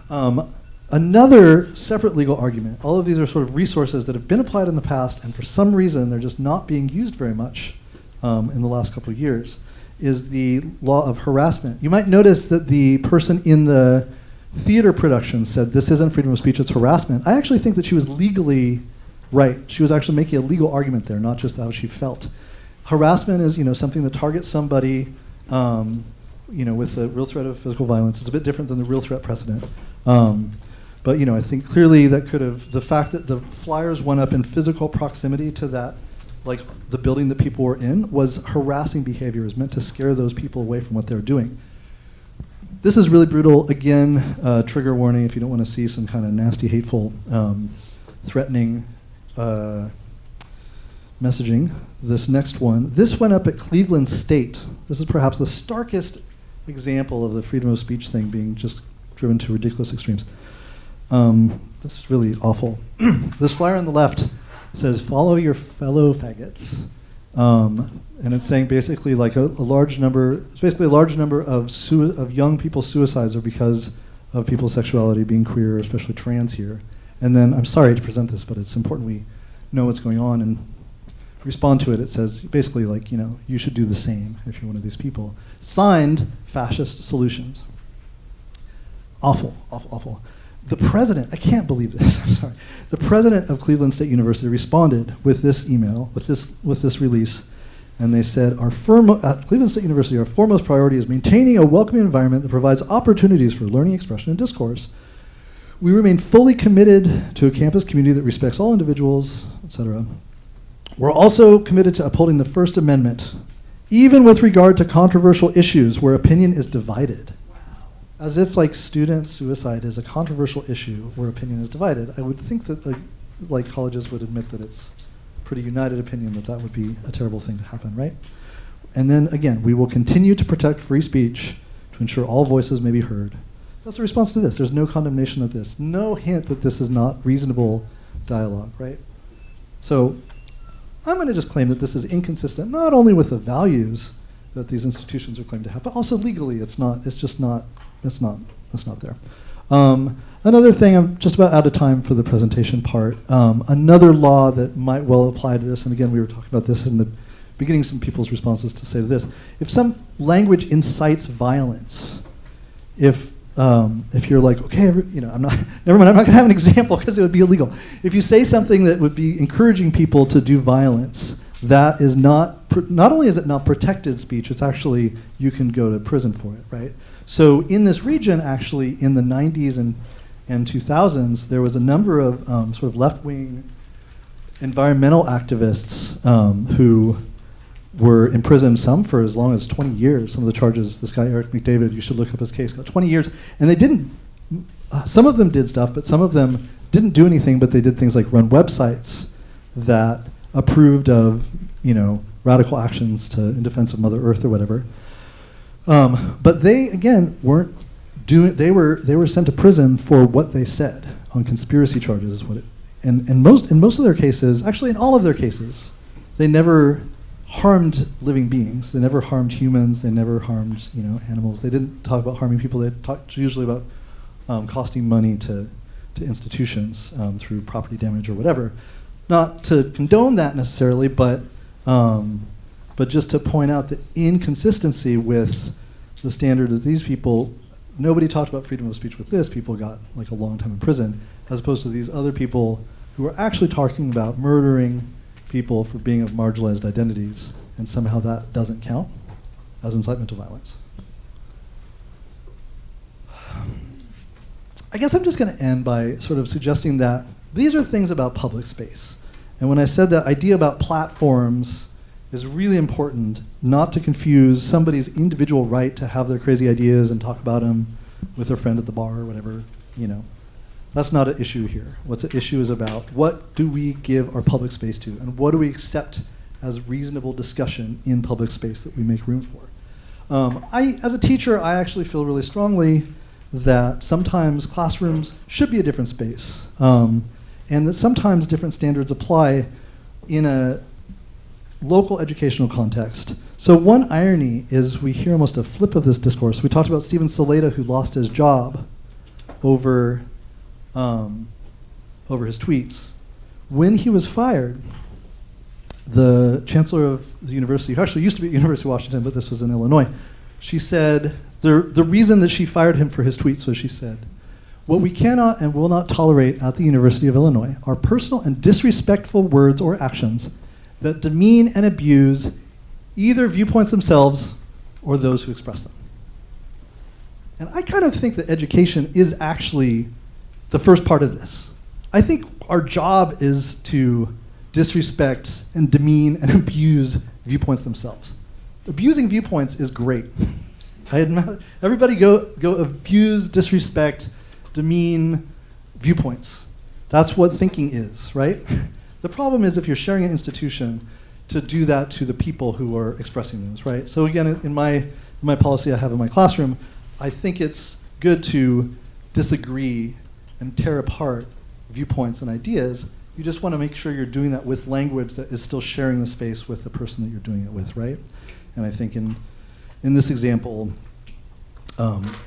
not. Another separate legal argument, all of these are sort of resources that have been applied in the past, and for some reason they're just not being used very much in the last couple of years, is the law of harassment. You might notice that the person in the theater production said, this isn't freedom of speech, it's harassment. I actually think that she was legally right. She was actually making a legal argument there, not just how she felt. Harassment is, something that targets somebody, with the real threat of physical violence. It's a bit different than the real threat precedent. But I think clearly that could have, the fact that the flyers went up in physical proximity to that, like the building that people were in, was harassing behavior. It was meant to scare those people away from what they were doing. This is really brutal. Again, trigger warning if you don't want to see some kind of nasty, hateful, threatening messaging. This next one, this went up at Cleveland State. This is perhaps the starkest example of the freedom of speech thing being just driven to ridiculous extremes. This is really awful. This flyer on the left says, follow your fellow faggots. And it's saying basically like a large number, it's basically a large number of young people's suicides are because of people's sexuality, being queer, especially trans here. And then, I'm sorry to present this, but it's important we know what's going on and respond to it. It says basically like, you should do the same if you're one of these people. Signed, Fascist Solutions. Awful, awful, awful. the president, I can't believe this, I'm sorry. The president of Cleveland State University responded with this email, with this release, and they said, at Cleveland State University, our foremost priority is maintaining a welcoming environment that provides opportunities for learning, expression, and discourse. We remain fully committed to a campus community that respects all individuals, etc. We're also committed to upholding the First Amendment, even with regard to controversial issues where opinion is divided. As if like student suicide is a controversial issue where opinion is divided. I would think that like colleges would admit that it's pretty united opinion that would be a terrible thing to happen, right? And then again, we will continue to protect free speech to ensure all voices may be heard. That's the response to this. There's no condemnation of this. No hint that this is not reasonable dialogue, right? So I'm going to just claim that this is inconsistent, not only with the values that these institutions are claimed to have, but also legally it's not there. Another thing, I'm just about out of time for the presentation part. Another law that might well apply to this, and again, we were talking about this in the beginning, some people's responses to say to this. If some language incites violence, if you're like, okay, never mind, I'm not going to have an example because it would be illegal. If you say something that would be encouraging people to do violence, that is not only is it not protected speech, it's actually, you can go to prison for it, right? So in this region, actually, in the 90s and 2000s, there was a number of sort of left-wing environmental activists who were imprisoned, some for as long as 20 years. Some of the charges, this guy Eric McDavid, you should look up his case, got 20 years. And they didn't, some of them did stuff, but some of them didn't do anything, but they did things like run websites that approved of, radical actions in defense of Mother Earth or whatever. But they, again, weren't doing, they were sent to prison for what they said on conspiracy charges, in most of their cases, actually in all of their cases, they never harmed living beings. They never harmed humans. They never harmed, animals. They didn't talk about harming people. They talked usually about costing money to institutions through property damage or whatever. Not to condone that necessarily, but just to point out the inconsistency with the standard that these people, nobody talked about freedom of speech with this. People got like a long time in prison, as opposed to these other people who are actually talking about murdering people for being of marginalized identities, and somehow that doesn't count as incitement to violence. I guess I'm just going to end by sort of suggesting that these are things about public space. And when I said that idea about platforms is really important, not to confuse somebody's individual right to have their crazy ideas and talk about them with their friend at the bar or whatever, That's not an issue here. What's an issue is about what do we give our public space to, and what do we accept as reasonable discussion in public space that we make room for. As a teacher, I actually feel really strongly that sometimes classrooms should be a different space, and that sometimes different standards apply in a local educational context. So one irony is we hear almost a flip of this discourse. We talked about Stephen Saleta, who lost his job over his tweets. When he was fired, the chancellor of the university, who actually used to be at University of Washington, but this was in Illinois, she said, the reason that she fired him for his tweets was, she said, "What we cannot and will not tolerate at the University of Illinois are personal and disrespectful words or actions that demean and abuse either viewpoints themselves or those who express them." And I kind of think that education is actually the first part of this. I think our job is to disrespect and demean and abuse viewpoints themselves. Abusing viewpoints is great. Everybody go abuse, disrespect, demean viewpoints. That's what thinking is, right? The problem is if you're sharing an institution, to do that to the people who are expressing those, right? So again, in my policy I have in my classroom, I think it's good to disagree and tear apart viewpoints and ideas. You just want to make sure you're doing that with language that is still sharing the space with the person that you're doing it with, right? And I think in this example,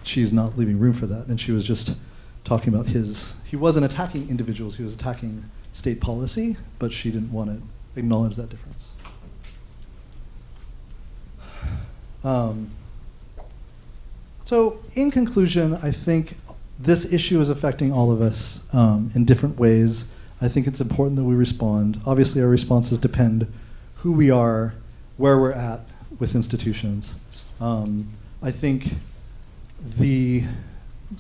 she's not leaving room for that. And she was just talking about he wasn't attacking individuals, he was attacking state policy, but she didn't want to acknowledge that difference. So in conclusion, I think this issue is affecting all of us in different ways. I think it's important that we respond. Obviously, our responses depend who we are, where we're at with institutions. I think the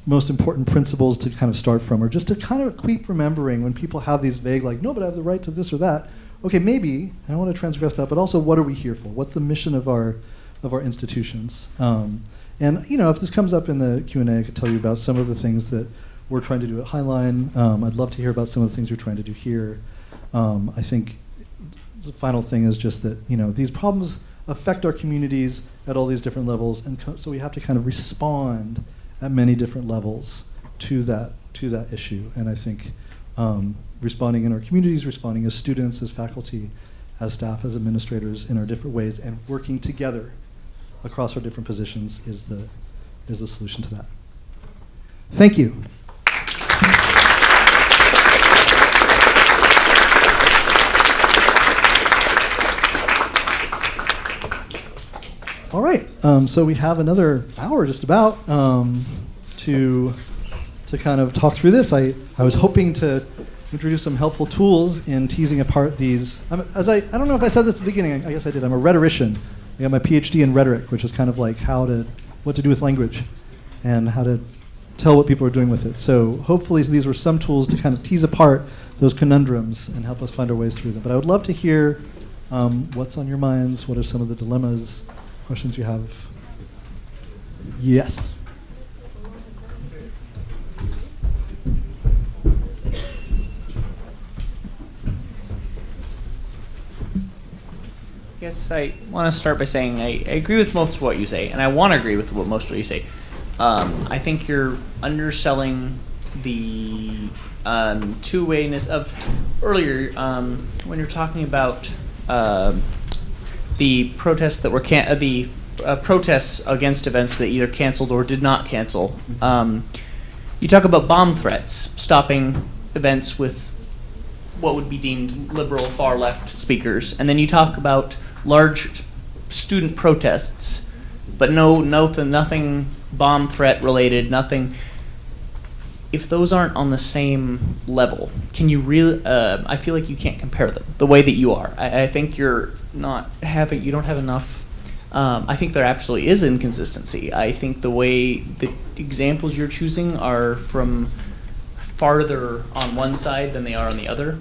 most important principles to kind of start from are just to kind of keep remembering when people have these vague, like, no, but I have the right to this or that. Okay, maybe, I don't want to transgress that, but also what are we here for? What's the mission of our institutions? And if this comes up in the Q&A, I could tell you about some of the things that we're trying to do at Highline. I'd love to hear about some of the things you're trying to do here. I think the final thing is just that these problems affect our communities at all these different levels, and so we have to kind of respond at many different levels to that issue. And I think responding in our communities, responding as students, as faculty, as staff, as administrators in our different ways, and working together across our different positions is the solution to that. Thank you. All right, so we have another hour just about to kind of talk through this. I was hoping to introduce some helpful tools in teasing apart these. I don't know if I said this at the beginning. I guess I did. I'm a rhetorician. I got my PhD in rhetoric, which is kind of like what to do with language and how to tell what people are doing with it. So hopefully these were some tools to kind of tease apart those conundrums and help us find our ways through them. But I would love to hear what's on your minds. What are some of the dilemmas, questions you have? Yes. I guess I want to start by saying I agree with most of what you say, and I want to agree with most of what you say. I think you're underselling the two-wayness of earlier when you're talking about the protests that were protests against events that either canceled or did not cancel. You talk about bomb threats, stopping events with what would be deemed liberal far left speakers, and then you talk about large student protests, but nothing bomb threat related, nothing. If those aren't on the same level, can you really? I feel like you can't compare them the way that you are. I think you don't have enough. I think there absolutely is inconsistency. I think the way the examples you're choosing are from farther on one side than they are on the other.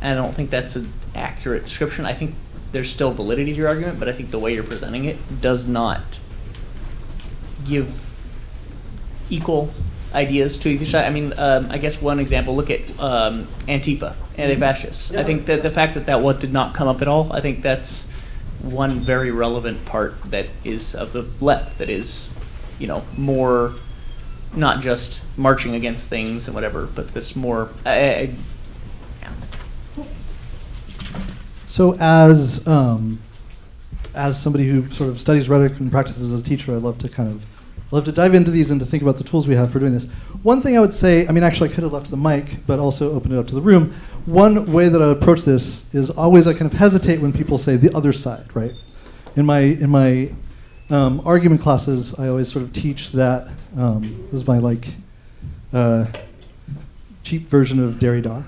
And I don't think that's an accurate description. I think there's still validity to your argument, but I think the way you're presenting it does not give equal ideas to each side. I mean, I guess one example, look at Antifa, anti-fascists. Yeah. I think that the fact that one did not come up at all, I think that's one very relevant part that is of the left that is, more not just marching against things and whatever, but that's more. So as somebody who sort of studies rhetoric and practices as a teacher, I'd love to dive into these and to think about the tools we have for doing this. One thing I would say, actually I could have left the mic, but also opened it up to the room. One way that I would approach this is always I kind of hesitate when people say the other side, right? In my argument classes, I always sort of teach that, this is my cheap version of Derrida.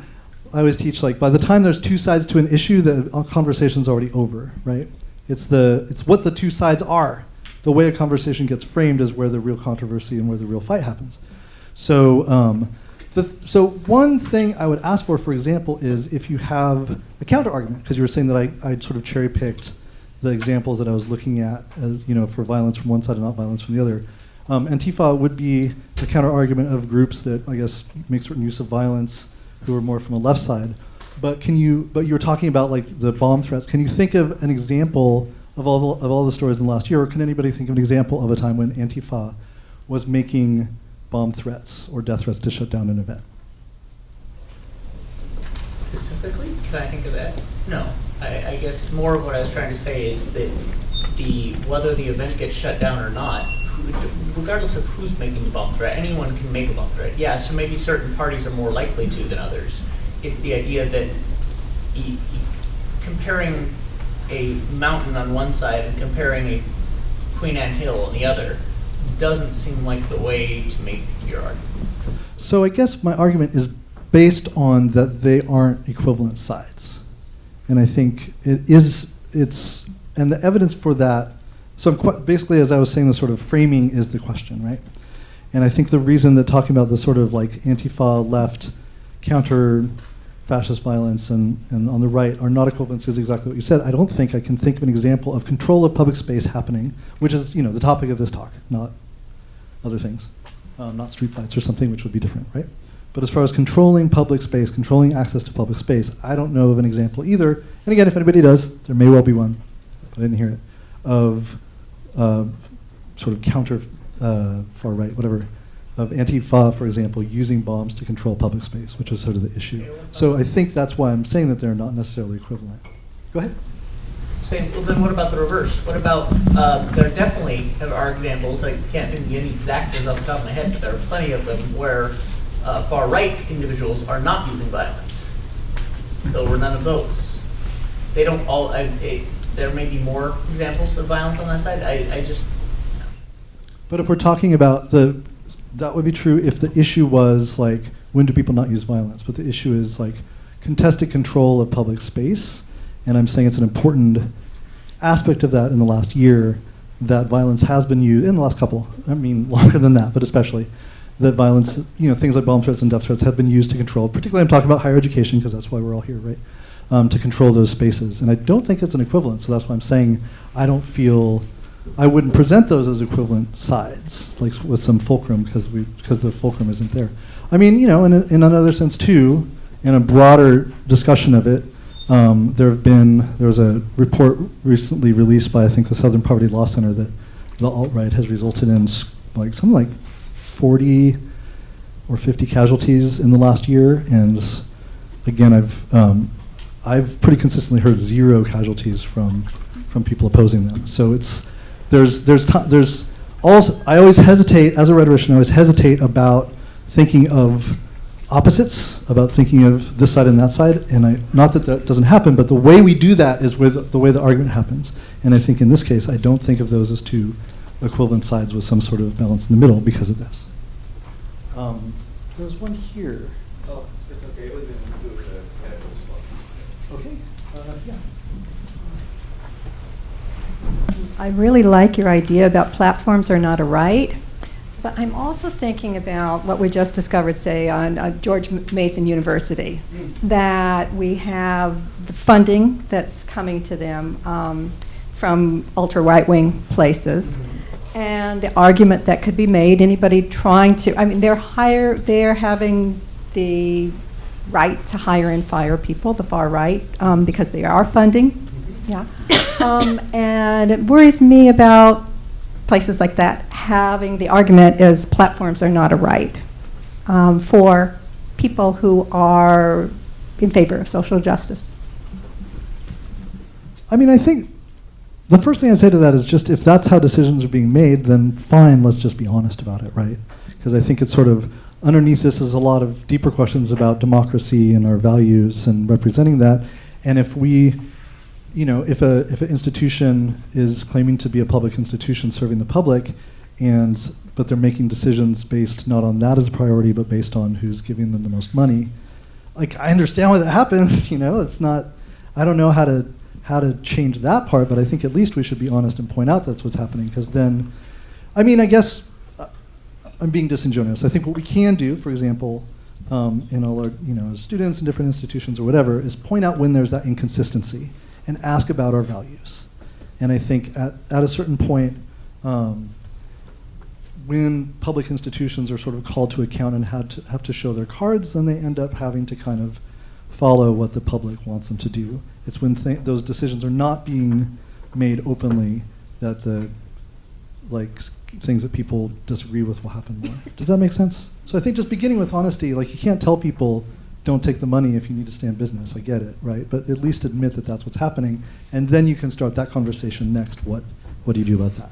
I always teach by the time there's two sides to an issue, the conversation's already over, right? It's what the two sides are. The way a conversation gets framed is where the real controversy and where the real fight happens. So so one thing I would ask for example, is if you have a counter argument, because you were saying that I sort of cherry picked the examples that I was looking at, for violence from one side and not violence from the other. Antifa would be a counter argument of groups that I guess make certain use of violence who are more from a left side. But you were talking about the bomb threats. Can you think of an example of all the stories in the last year, or can anybody think of an example of a time when Antifa was making bomb threats or death threats to shut down an event? Specifically, can I think of that? No. I guess more of what I was trying to say is that whether the event gets shut down or not, regardless of who's making the bomb threat, anyone can make a bomb threat. Yeah, so maybe certain parties are more likely to than others. It's the idea that comparing a mountain on one side and comparing a Queen Anne Hill on the other doesn't seem like the way to make your argument. So I guess my argument is based on that they aren't equivalent sides. And I think and the evidence for that, so basically, as I was saying, the sort of framing is the question, right? And I think the reason that talking about the sort of like Antifa left counter fascist violence and on the right are not equivalent is exactly what you said. I don't think I can think of an example of control of public space happening, which is the topic of this talk, not other things, not street fights or something, which would be different, right? But as far as controlling public space, controlling access to public space, I don't know of an example either. And again, if anybody does, there may well be one, but I didn't hear it, of sort of counter far right, whatever, of Antifa, for example, using bombs to control public space, which is sort of the issue. So I think that's why I'm saying that they're not necessarily equivalent. Go ahead. Well, then what about the reverse? What about, there definitely are examples, I can't give you any exact off the top of my head, but there are plenty of them where far-right individuals are not using violence. There were none of those. They don't all, there may be more examples of violence on that side. I just... But if we're talking about that would be true if the issue was like, when do people not use violence? But the issue is like contested control of public space. And I'm saying it's an important aspect of that in the last year, that violence has been used, in the last couple, I mean longer than that, but especially, that violence, things like bomb threats and death threats have been used to control, particularly I'm talking about higher education, because that's why we're all here, right? To control those spaces. And I don't think it's an equivalent, so that's why I'm saying I wouldn't present those as equivalent sides, like with some fulcrum, because the fulcrum isn't there. I mean, in another sense too, in a broader discussion of it, there was a report recently released by, I think, the Southern Poverty Law Center that the alt-right has resulted in something like 40 or 50 casualties in the last year. And again, I've pretty consistently heard 0 casualties from people opposing them. So I always hesitate, as a rhetorician, I always hesitate about thinking of opposites, about thinking of this side and that side, and not that doesn't happen, but the way we do that is with the way the argument happens. And I think in this case, I don't think of those as two equivalent sides with some sort of balance in the middle because of this. There's one here. Oh, it's okay. It was in Okay. Yeah. I really like your idea about platforms are not a right. But I'm also thinking about what we just discovered, say, on George Mason University, that we have the funding that's coming to them from ultra-right-wing places, and the argument that could be made, anybody trying to, I mean, they're having the right to hire and fire people, the far right, because they are funding, yeah. And it worries me about places like that having the argument is platforms are not a right for people who are in favor of social justice. I mean, I think the first thing I'd say to that is just if that's how decisions are being made, then fine, let's just be honest about it, right? Because I think it's sort of, underneath this is a lot of deeper questions about democracy and our values and representing that. And if we, if an institution is claiming to be a public institution serving the public, but they're making decisions based not on that as a priority, but based on who's giving them the most money, like I understand why that happens. It's not. I don't know how to change that part, but I think at least we should be honest and point out that's what's happening. Because then, I mean, I guess I'm being disingenuous. I think what we can do, for example, in all our as students in different institutions or whatever, is point out when there's that inconsistency and ask about our values. And I think at a certain point, when public institutions are sort of called to account and have to show their cards, then they end up having to kind of follow what the public wants them to do. It's when those decisions are not being made openly that the things that people disagree with will happen more. Does that make sense? So I think just beginning with honesty, like you can't tell people don't take the money if you need to stay in business. I get it, right? But at least admit that that's what's happening, and then you can start that conversation next. What do you do about that?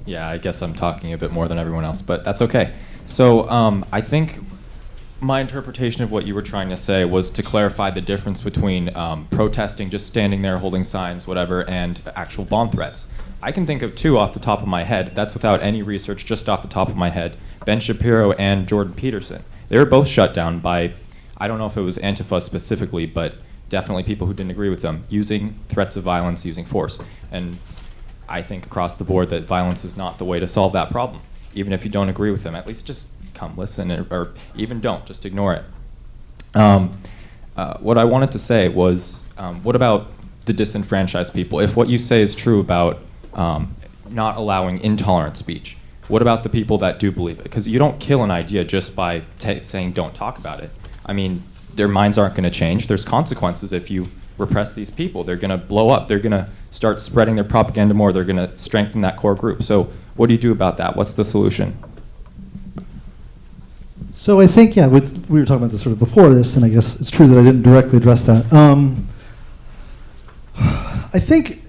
Yeah, I guess I'm talking a bit more than everyone else, but that's okay. So I think my interpretation of what you were trying to say was to clarify the difference between protesting, just standing there holding signs, whatever, and actual bomb threats. I can think of two off the top of my head. That's without any research, just off the top of my head. Ben Shapiro and Jordan Peterson. They were both shut down by, I don't know if it was Antifa specifically, but definitely people who didn't agree with them, using threats of violence, using force. And I think across the board that violence is not the way to solve that problem. Even if you don't agree with them, at least just come listen, or even don't, just ignore it. What I wanted to say was, what about the disenfranchised people? If what you say is true about not allowing intolerant speech, what about the people that do believe it? Because you don't kill an idea just by saying don't talk about it. I mean, their minds aren't going to change. There's consequences if you repress these people. They're going to blow up. They're going to start spreading their propaganda more. They're going to strengthen that core group. So what do you do about that? What's the solution? So I think, yeah, we were talking about this sort of before this, and I guess it's true that I didn't directly address that. I think,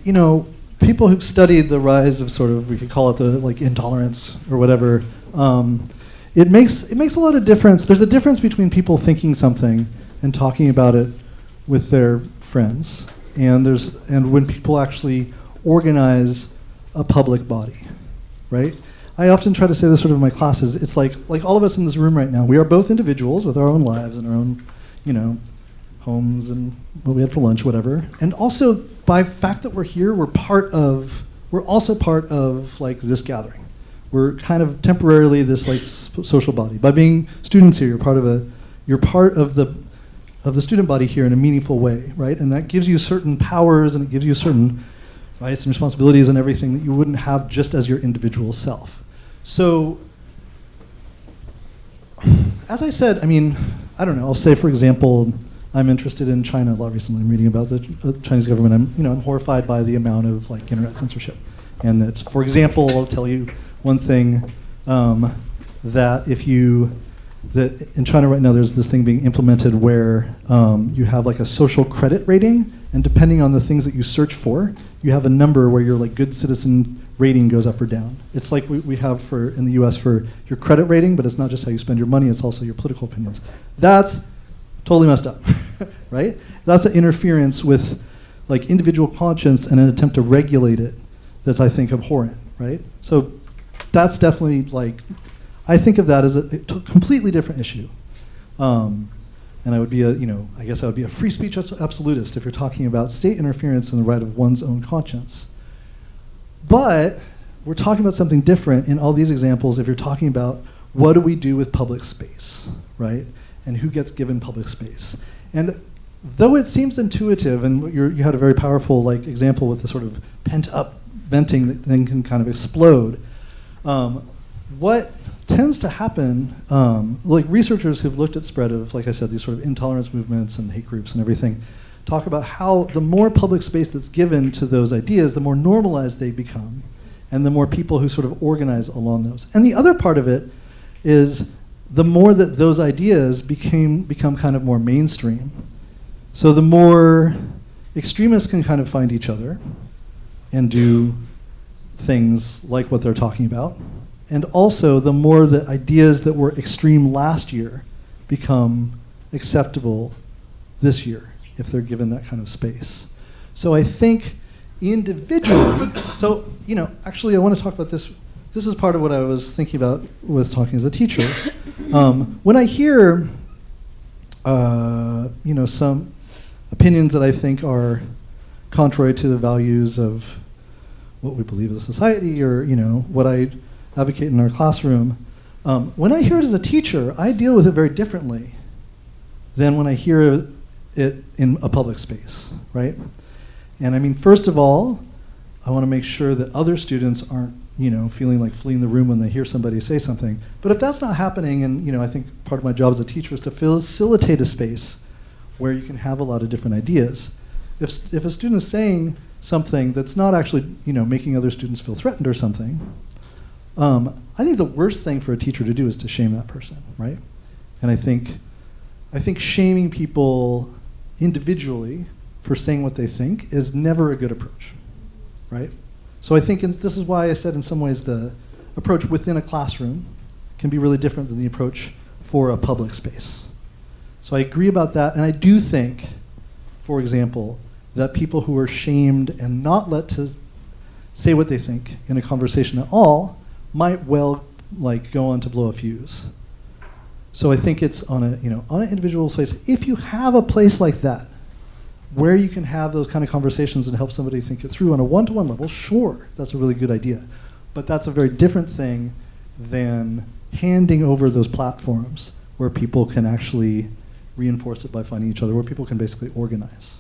people who've studied the rise of sort of, we could call it the intolerance or whatever, it makes a lot of difference. There's a difference between people thinking something and talking about it with their friends, and when people actually organize a public body, right? I often try to say this sort of in my classes. It's like all of us in this room right now, we are both individuals with our own lives and our own, homes and what we had for lunch, whatever. And also, by fact that we're here, we're also part of this gathering. We're kind of temporarily this social body. By being students here, you're part of the student body here in a meaningful way, right? And that gives you certain powers, and it gives you certain rights and responsibilities and everything that you wouldn't have just as your individual self. So, as I said, I mean, I don't know, I'll say, for example, I'm interested in China a lot recently. I'm reading about the Chinese government. I'm horrified by the amount of internet censorship. And that, for example, I'll tell you one thing, that in China right now, there's this thing being implemented where you have a social credit rating, and depending on the things that you search for, you have a number where your good citizen rating goes up or down. It's like we have in the US for your credit rating, but it's not just how you spend your money, it's also your political opinions. That's totally messed up, right? That's an interference with individual conscience and an attempt to regulate it that's, I think, abhorrent, right? So that's definitely I think of that as a completely different issue. And I would be I guess I would be a free speech absolutist if you're talking about state interference in the right of one's own conscience. But we're talking about something different in all these examples if you're talking about what do we do with public space, right? And who gets given public space. And though it seems intuitive, and you had a very powerful example with the sort of pent-up venting that then can kind of explode, what tends to happen, researchers who've looked at spread of, like I said, these sort of intolerance movements and hate groups and everything, talk about how the more public space that's given to those ideas, the more normalized they become, and the more people who sort of organize along those. And the other part of it is the more that those ideas become kind of more mainstream. So the more extremists can kind of find each other and do things like what they're talking about. And also the more that ideas that were extreme last year become acceptable this year, if they're given that kind of space. So I think individually, actually I want to talk about this. This is part of what I was thinking about with talking as a teacher. When I hear, some opinions that I think are contrary to the values of what we believe as a society, or what I advocate in our classroom, when I hear it as a teacher, I deal with it very differently than when I hear it in a public space, right? And I mean, first of all, I want to make sure that other students aren't, feeling like fleeing the room when they hear somebody say something. But if that's not happening, and I think part of my job as a teacher is to facilitate a space where you can have a lot of different ideas. If a student is saying something that's not actually, making other students feel threatened or something, I think the worst thing for a teacher to do is to shame that person, right? And I think shaming people individually for saying what they think is never a good approach, right? So I think this is why I said in some ways the approach within a classroom can be really different than the approach for a public space. So I agree about that, and I do think, for example, that people who are shamed and not let to say what they think in a conversation at all might well go on to blow a fuse. So I think it's on an individual place. If you have a place like that where you can have those kind of conversations and help somebody think it through on a one-to-one level, sure, that's a really good idea. But that's a very different thing than handing over those platforms where people can actually reinforce it by finding each other, where people can basically organize.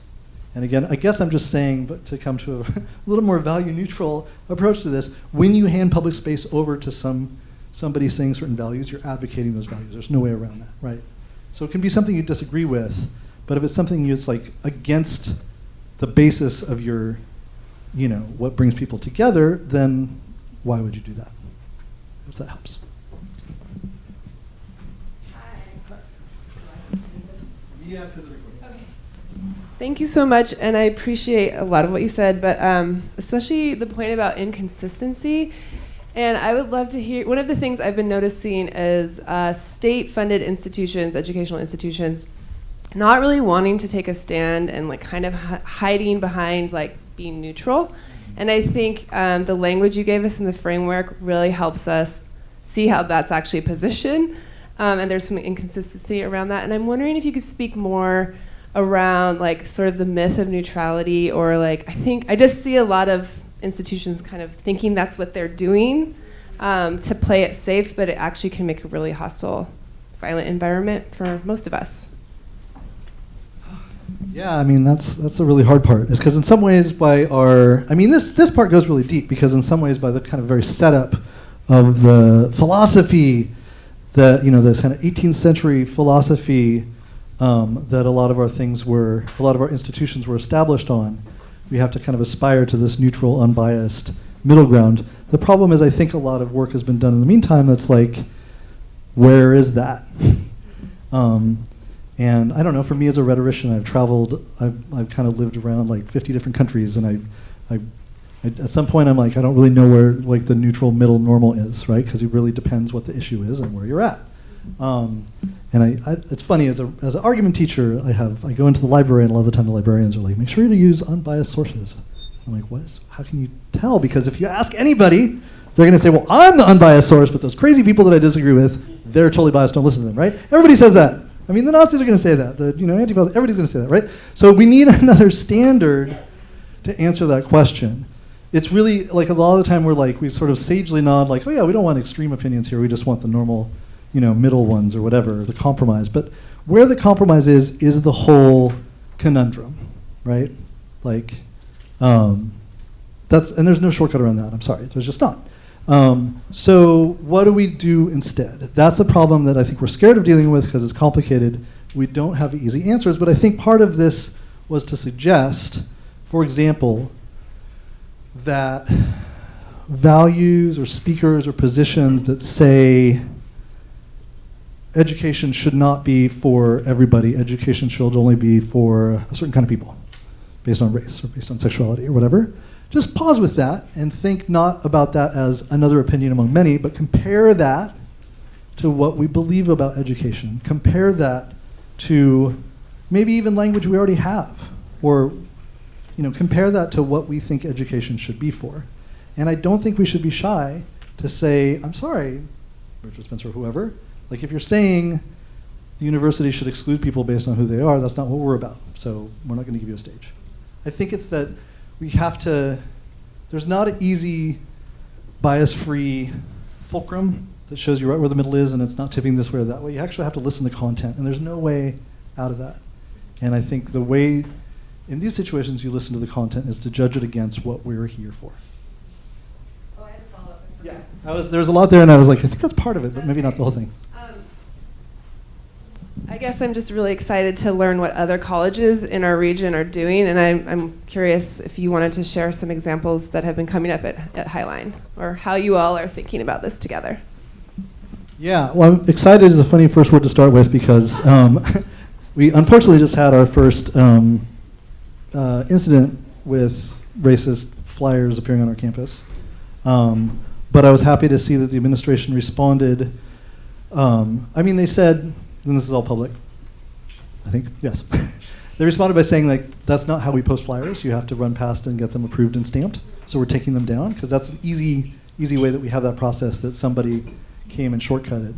And again, I guess I'm just saying, but to come to a little more value-neutral approach to this, when you hand public space over to somebody saying certain values, you're advocating those values. There's no way around that, right? So it can be something you disagree with, but if it's something that's against the basis of your, what brings people together, then why would you do that? If that helps. Yeah, because of the recording. Okay. Thank you so much, and I appreciate a lot of what you said, but especially the point about inconsistency. And I would love to hear, one of the things I've been noticing is state-funded institutions, educational institutions, not really wanting to take a stand and kind of hiding behind being neutral. And I think the language you gave us in the framework really helps us see how that's actually a position. And there's some inconsistency around that. And I'm wondering if you could speak more around sort of the myth of neutrality, or I just see a lot of institutions kind of thinking that's what they're doing to play it safe, but it actually can make a really hostile, violent environment for most of us. Yeah, I mean, that's a really hard part. It's because in some ways this part goes really deep, because in some ways by the kind of very setup of the philosophy that, this kind of 18th century philosophy that a lot of our institutions were established on, we have to kind of aspire to this neutral, unbiased middle ground. The problem is I think a lot of work has been done in the meantime that's where is that? And I don't know, for me as a rhetorician, I've traveled, I've kind of lived around 50 different countries, and I at some point I'm I don't really know where the neutral middle normal is, right? Because it really depends what the issue is and where you're at. And it's funny, as an argument teacher, I go into the library, and a lot of the time the librarians are make sure to use unbiased sources. I'm how can you tell? Because if you ask anybody, they're going to say, well, I'm the unbiased source, but those crazy people that I disagree with, they're totally biased, don't listen to them, right? Everybody says that. I mean, the Nazis are going to say that. The Antifa, everybody's going to say that, right? So we need another standard to answer that question. It's really a lot of the time we sort of sagely nod, oh yeah, we don't want extreme opinions here. We just want the normal, middle ones or whatever, the compromise. But where the compromise is the whole conundrum, right? And there's no shortcut around that. I'm sorry, there's just not. So what do we do instead? That's a problem that I think we're scared of dealing with because it's complicated. We don't have easy answers, but I think part of this was to suggest, for example, that values or speakers or positions that say education should not be for everybody, education should only be for a certain kind of people, based on race or based on sexuality or whatever, just pause with that and think not about that as another opinion among many, but compare that to what we believe about education. Compare that to maybe even language we already have, or compare that to what we think education should be for. And I don't think we should be shy to say, I'm sorry, Richard Spencer or whoever, if you're saying the university should exclude people based on who they are, that's not what we're about. So we're not going to give you a stage. I think it's that we have to, there's not an easy bias-free fulcrum that shows you right where the middle is and it's not tipping this way or that way. You actually have to listen to content, and there's no way out of that. And I think the way in these situations you listen to the content is to judge it against what we're here for. Oh, I had a follow-up. Yeah, there's a lot there, and I was I think that's part of it, but maybe not the whole thing. I guess I'm just really excited to learn what other colleges in our region are doing, and I'm curious if you wanted to share some examples that have been coming up at Highline, or how you all are thinking about this together. Yeah, well, I'm excited is a funny first word to start with, because we unfortunately just had our first incident with racist flyers appearing on our campus. But I was happy to see that the administration responded. They said, and this is all public, I think, yes. They responded by saying, like, that's not how we post flyers. You have to run past and get them approved and stamped. So we're taking them down, because that's an easy way that we have that process that somebody came and shortcutted.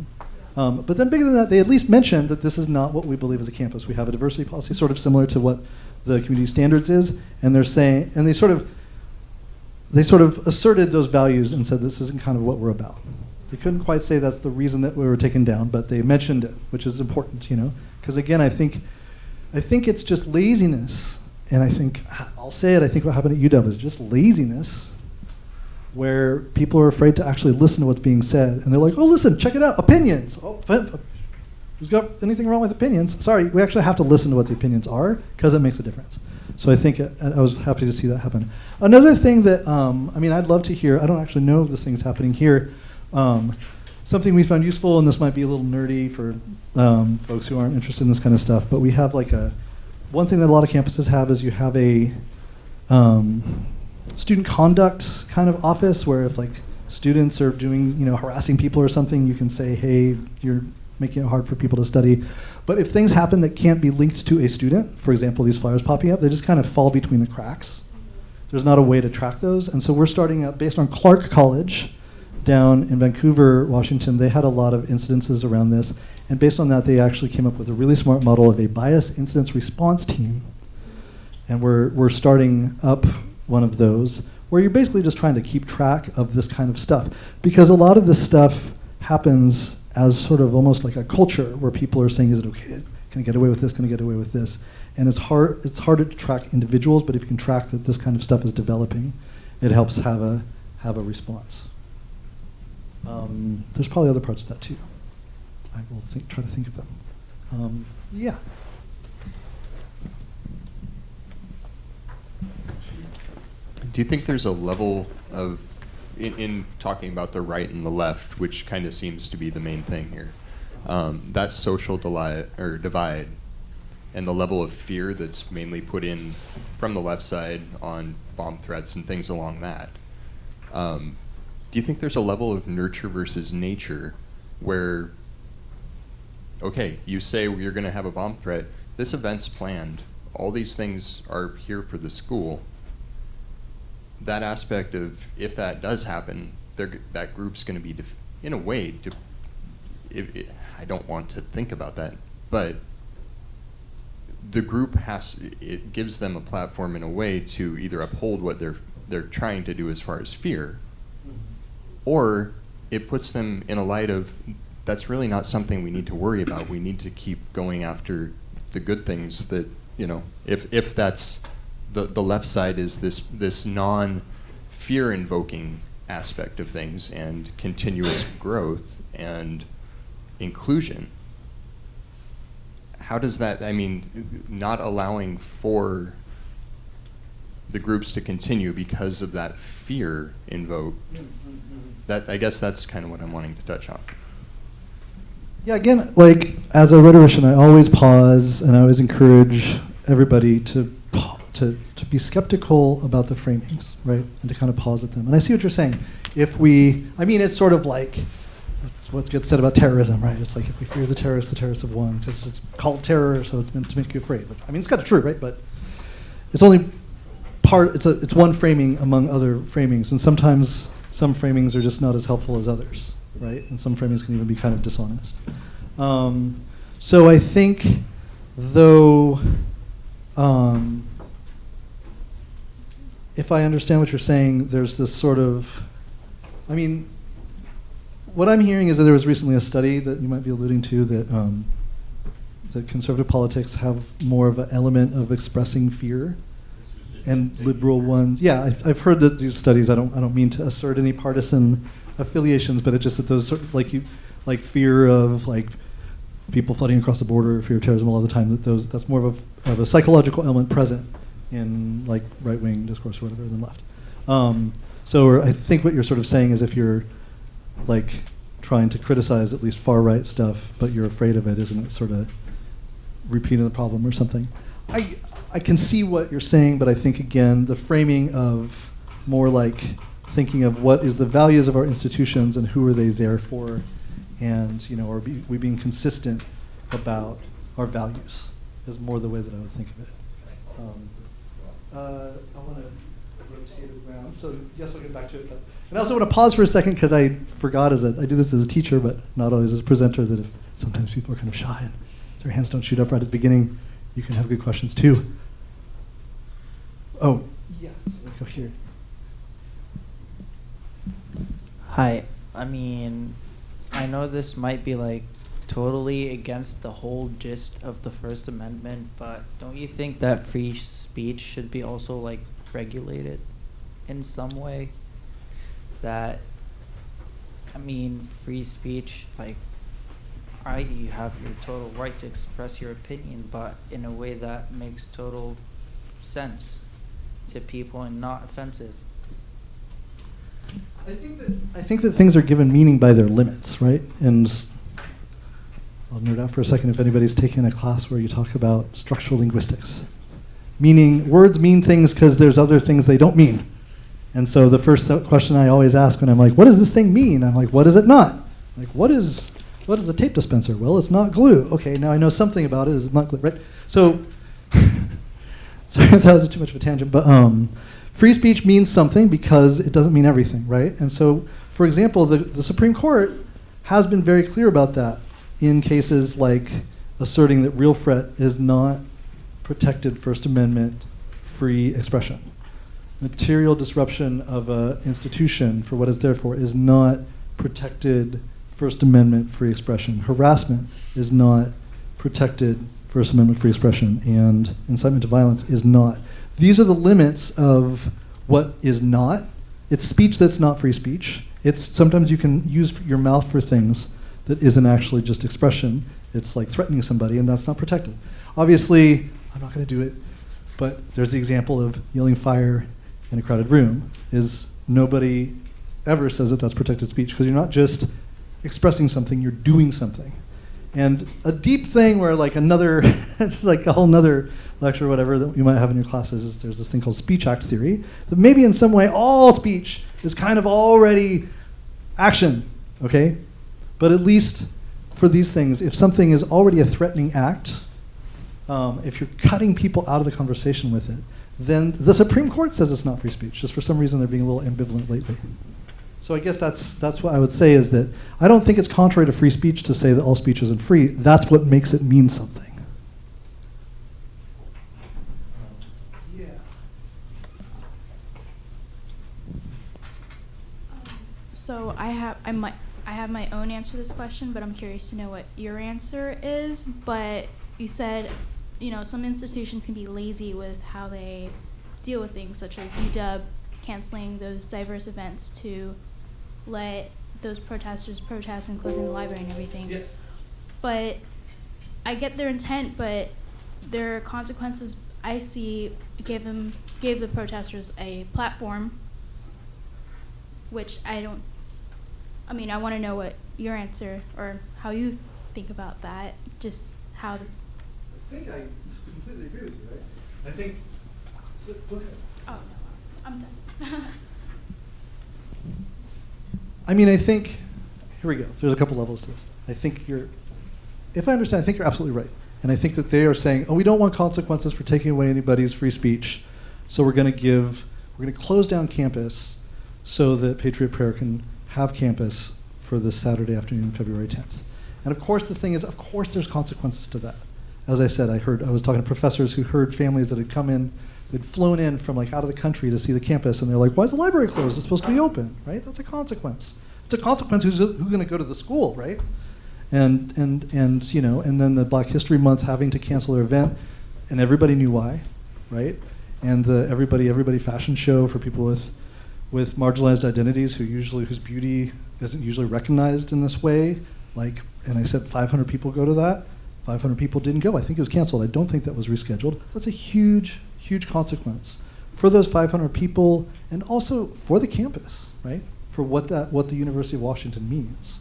But then bigger than that, they at least mentioned that this is not what we believe as a campus. We have a diversity policy sort of similar to what the community standards is, and they're saying, and they sort of asserted those values and said this isn't kind of what we're about. They couldn't quite say that's the reason that we were taken down, but they mentioned it, which is important, you know? Because again, I think it's just laziness, and I'll say it, I think what happened at UW is just laziness, where people are afraid to actually listen to what's being said, and they're like, oh, listen, check it out, opinions. Oh, who's got anything wrong with opinions? Sorry, we actually have to listen to what the opinions are, because it makes a difference. So I think I was happy to see that happen. Another thing that, I'd love to hear, I don't actually know if this thing's happening here, something we found useful, and this might be a little nerdy for folks who aren't interested in this kind of stuff, but we have like one thing that a lot of campuses have is you have a student conduct kind of office where if like students are doing, harassing people or something, you can say, hey, you're making it hard for people to study. But if things happen that can't be linked to a student, for example, these flyers popping up, they just kind of fall between the cracks. There's not a way to track those. And so we're starting up based on Clark College down in Vancouver, Washington. They had a lot of incidences around this. And based on that, they actually came up with a really smart model of a bias incidence response team. And we're starting up one of those where you're basically just trying to keep track of this kind of stuff. Because a lot of this stuff happens as sort of almost like a culture where people are saying, is it okay? Can I get away with this? Can I get away with this? And it's harder to track individuals, but if you can track that this kind of stuff is developing, it helps have a response. There's probably other parts of that too. I will try to think of them. Yeah. Do you think there's a level of, in talking about the right and the left, which kind of seems to be the main thing here, that social divide and the level of fear that's mainly put in from the left side on bomb threats and things along that, do you think there's a level of nurture versus nature where, okay, you say you're going to have a bomb threat, this event's planned, all these things are here for the school, that aspect of if that does happen, that group's going to be, in a way, I don't want to think about that, but the group it gives them a platform in a way to either uphold what they're trying to do as far as fear, or it puts them in a light of that's really not something we need to worry about. We need to keep going after the good things that, if that's the left side is this non-fear invoking aspect of things and continuous growth and inclusion. How does that, not allowing for the groups to continue because of that fear invoked, that I guess that's kind of what I'm wanting to touch on. Yeah, again, like as a rhetorician, I always pause and I always encourage everybody to be skeptical about the framings, right? And to kind of pause at them. And I see what you're saying. It's sort of like what gets said about terrorism, right? It's like if we fear the terrorists have won, because it's called terror, so it's meant to make you afraid. But, it's kind of true, right? But it's only it's one framing among other framings, and sometimes some framings are just not as helpful as others, right? And some framings can even be kind of dishonest. So I think, though, if I understand what you're saying, there's this sort of, what I'm hearing is that there was recently a study that you might be alluding to that conservative politics have more of an element of expressing fear, and liberal ones. Yeah, I've heard that these studies. I don't mean to assert any partisan affiliations, but it's just that those sort of like fear of like people flooding across the border, fear of terrorism all the time. That's more of a psychological element present in like right-wing discourse or whatever than left. So I think what you're sort of saying is if you're like trying to criticize at least far-right stuff, but you're afraid of it, isn't it sort of repeating the problem or something? I can see what you're saying, but I think, again, the framing of more like thinking of what is the values of our institutions and who are they there for, and are we being consistent about our values? is more the way that I would think of it. I want to rotate it around. So yes, I'll get back to it. And I also want to pause for a second because I forgot I do this as a teacher, but not always as a presenter, that if sometimes people are kind of shy and their hands don't shoot up right at the beginning, you can have good questions too. Oh, yeah, so let's go here. Hi. I mean, I know this might be like totally against the whole gist of the First Amendment, but don't you think that free speech should be also like regulated in some way? That, I mean, free speech, like, right, you have your total right to express your opinion, but in a way that makes total sense to people and not offensive. I think that things are given meaning by their limits, right? And I'll nerd out for a second if anybody's taking a class where you talk about structural linguistics. Meaning, words mean things because there's other things they don't mean. And so the first question I always ask when I'm like, what does this thing mean? I'm like, what is it not? Like, what is a tape dispenser? Well, it's not glue. Okay, now I know something about it. It's not glue, right? So, sorry if that was too much of a tangent, but free speech means something because it doesn't mean everything, right? And so, for example, the Supreme Court has been very clear about that in cases like asserting that real threat is not protected First Amendment free expression. Material disruption of an institution for what it's there for is not protected First Amendment free expression. Harassment is not protected First Amendment free expression, and incitement to violence is not. These are the limits of what is not. It's speech that's not free speech. It's sometimes you can use your mouth for things that isn't actually just expression. It's like threatening somebody, and that's not protected. Obviously, I'm not going to do it, but there's the example of yelling fire in a crowded room. Is nobody ever says that that's protected speech, because you're not just expressing something, you're doing something. And a deep thing where like another, it's like a whole nother lecture or whatever that you might have in your classes, is there's this thing called speech act theory, that maybe in some way all speech is kind of already action, okay? But at least for these things, if something is already a threatening act, if you're cutting people out of the conversation with it, then the Supreme Court says it's not free speech. Just for some reason, they're being a little ambivalent lately. So I guess that's what I would say, is that I don't think it's contrary to free speech to say that all speech isn't free. That's what makes it mean something. Yeah. So I have my own answer to this question, but I'm curious to know what your answer is. But you said, some institutions can be lazy with how they deal with things, such as UW canceling those diverse events to let those protesters protest and closing the library and everything. Yes. But I get their intent, but their consequences I see gave the protesters a platform, which I want to know what your answer, or how you think about that, just how. I think I completely agree with you, right? I think, go ahead. Oh, no, I'm done. I think, here we go. There's a couple levels to this. If I understand, I think you're absolutely right. And I think that they are saying, we don't want consequences for taking away anybody's free speech, so we're going to close down campus so that Patriot Prayer can have campus for this Saturday afternoon, February 10th. And of course, the thing is, of course there's consequences to that. As I said, I was talking to professors who heard families that had come in, they'd flown in from like out of the country to see the campus, and they're like, why is the library closed? It's supposed to be open, right? That's a consequence. It's a consequence who's going to go to the school, right? And then the Black History Month having to cancel their event, and everybody knew why, right? And the Everybody fashion show for people with marginalized identities whose beauty isn't usually recognized in this way, and I said 500 people go to that. 500 people didn't go. I think it was canceled. I don't think that was rescheduled. That's a huge, huge consequence for those 500 people, and also for the campus, right? For what the University of Washington means.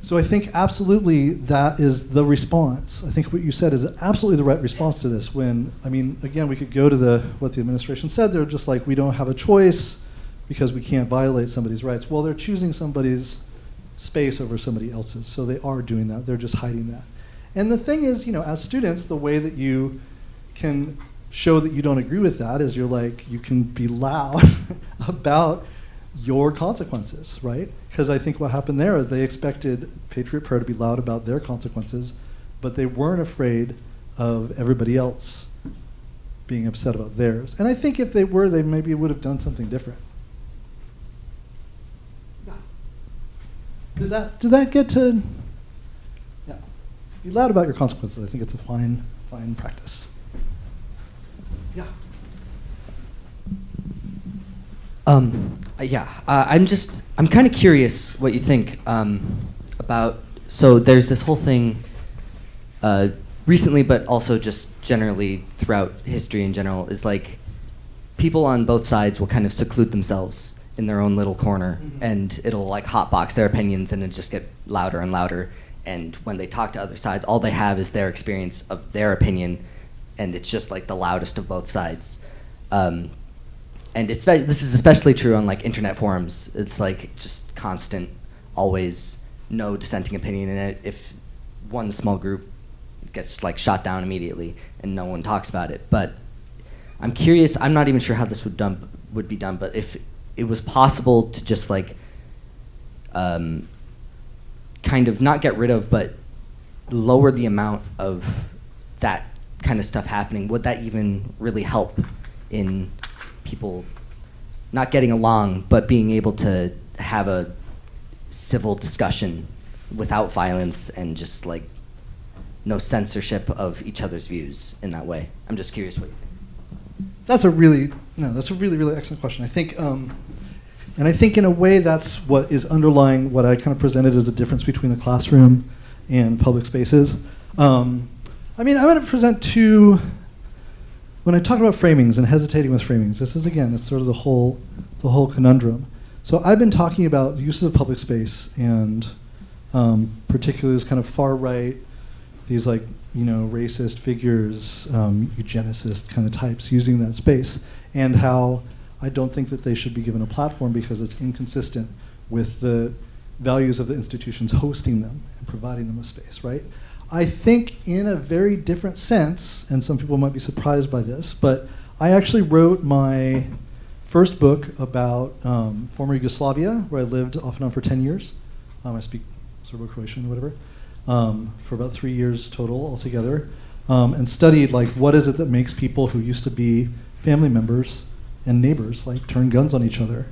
So I think absolutely that is the response. I think what you said is absolutely the right response to this. Again, we could go to what the administration said. They're just like, we don't have a choice because we can't violate somebody's rights. Well, they're choosing somebody's space over somebody else's, so they are doing that. They're just hiding that. And the thing is, as students, the way that you can show that you don't agree with that is you can be loud about your consequences, right? Because I think what happened there is they expected Patriot Prayer to be loud about their consequences, but they weren't afraid of everybody else being upset about theirs. And I think if they were, they maybe would have done something different. Did that get to? Yeah. Be loud about your consequences. I think it's a fine practice. Yeah. I'm kind of curious what you think about. So there's this whole thing recently, but also just generally throughout history in general, is like people on both sides will kind of seclude themselves in their own little corner, and it'll like hotbox their opinions, and it just get louder and louder. And when they talk to other sides, all they have is their experience of their opinion, and it's just like the loudest of both sides. And this is especially true on like internet forums. It's like just constant, always no dissenting opinion in it. If one small group gets like shot down immediately and no one talks about it. But I'm curious, I'm not even sure how this would be done, but if it was possible to just like kind of not get rid of, but lower the amount of that kind of stuff happening, would that even really help in people not getting along, but being able to have a civil discussion without violence and just like no censorship of each other's views in that way? I'm just curious what you think. That's a really excellent question. I think, and I think in a way that's what is underlying what I kind of presented as a difference between the classroom and public spaces. I'm going to present two. When I talk about framings and hesitating with framings, this is again, it's sort of the whole conundrum. So I've been talking about the uses of public space and particularly this kind of far right, these like racist figures, eugenicist kind of types using that space, and how I don't think that they should be given a platform because it's inconsistent with the values of the institutions hosting them and providing them a space, right? I think in a very different sense, and some people might be surprised by this, but I actually wrote my first book about former Yugoslavia, where I lived off and on for 10 years. I speak Serbo-Croatian or whatever, for about 3 years total altogether, and studied like what is it that makes people who used to be family members and neighbors like turn guns on each other.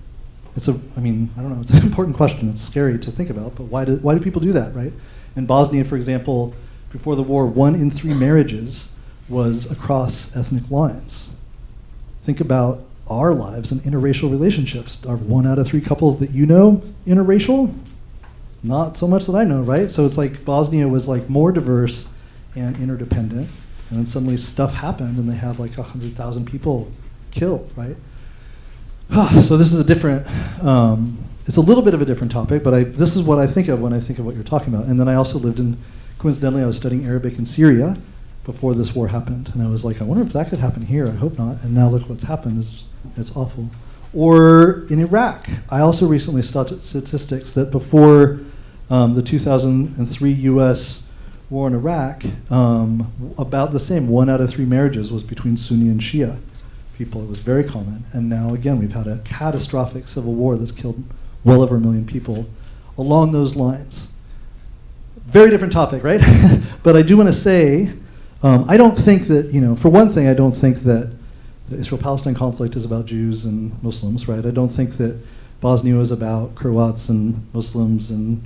I don't know, it's an important question. It's scary to think about, but why do people do that, right? In Bosnia, for example, before the war, 1 in 3 marriages was across ethnic lines. Think about our lives and interracial relationships. Are 1 out of 3 couples that you know interracial? Not so much that I know, right? So it's like Bosnia was like more diverse and interdependent, and then suddenly stuff happened and they have like 100,000 people killed, right? So this is a different, it's a little bit of a different topic, but this is what I think of when I think of what you're talking about. And then I also lived in, coincidentally, I was studying Arabic in Syria before this war happened. And I was like, I wonder if that could happen here. I hope not. And now look what's happened. It's awful. Or in Iraq, I also recently saw statistics that before the 2003 U.S. war in Iraq, about the same, 1 out of 3 marriages was between Sunni and Shia people. It was very common. And now, again, we've had a catastrophic civil war that's killed well over 1 million people along those lines. Very different topic, right? But I do want to say, I don't think that, for one thing, I don't think that the Israel-Palestine conflict is about Jews and Muslims, right? I don't think that Bosnia is about Croats and Muslims and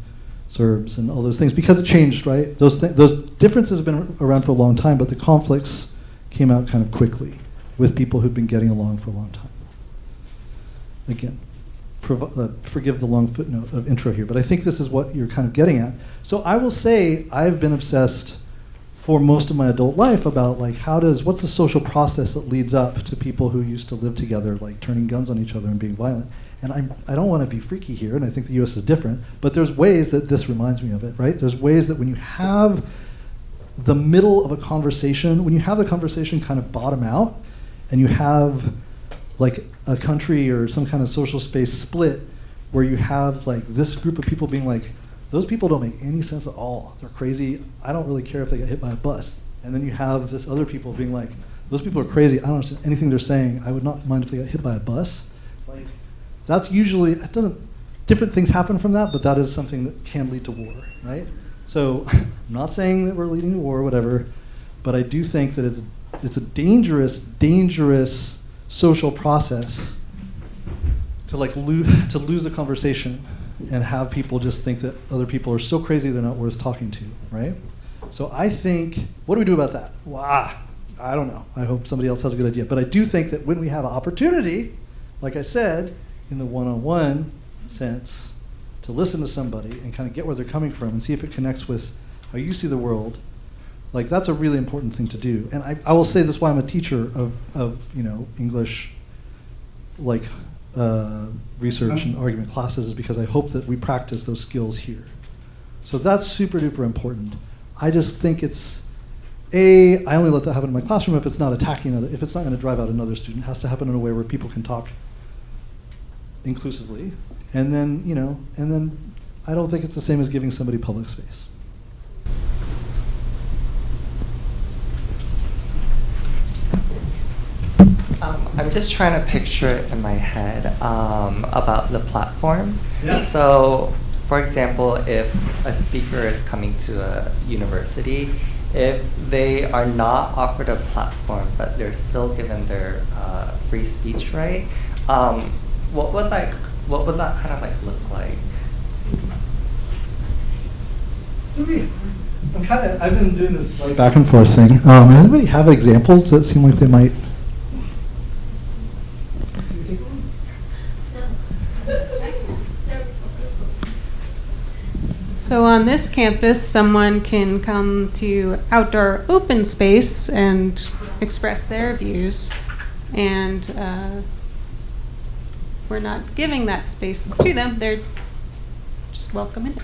Serbs and all those things, because it changed, right? Those differences have been around for a long time, but the conflicts came out kind of quickly with people who've been getting along for a long time. Again, forgive the long footnote of intro here, but I think this is what you're kind of getting at. So I will say I've been obsessed for most of my adult life about like what's the social process that leads up to people who used to live together, like turning guns on each other and being violent. And I don't want to be freaky here, and I think the US is different, but there's ways that this reminds me of it, right? There's ways that when you have the middle of a conversation, when you have the conversation kind of bottom out, and you have like a country or some kind of social space split where you have like this group of people being like, those people don't make any sense at all. They're crazy. I don't really care if they get hit by a bus. And then you have this other people being like, those people are crazy. I don't understand anything they're saying. I would not mind if they got hit by a bus. Like, that's usually, it doesn't, different things happen from that, but that is something that can lead to war, right? So I'm not saying that we're leading to war or whatever, but I do think that it's a dangerous, dangerous social process to like to lose a conversation and have people just think that other people are so crazy they're not worth talking to, right? So I think, what do we do about that? Wow, I don't know. I hope somebody else has a good idea. But I do think that when we have an opportunity, like I said, in the one-on-one sense, to listen to somebody and kind of get where they're coming from and see if it connects with how you see the world, like that's a really important thing to do. And I will say this is why I'm a teacher of English, like research and argument classes, is because I hope that we practice those skills here. So that's super duper important. I just think it's, I only let that happen in my classroom if it's not attacking if it's not going to drive out another student. It has to happen in a way where people can talk inclusively. And then, I don't think it's the same as giving somebody public space. I'm just trying to picture it in my head about the platforms. Yeah. So, for example, if a speaker is coming to a university, if they are not offered a platform but they're still given their free speech right, what would that kind of like look like? I've been doing this like back and forth thing. Anybody have examples that seem like they might? So on this campus, someone can come to outdoor open space and express their views, and we're not giving that space to them. They're just welcome in it.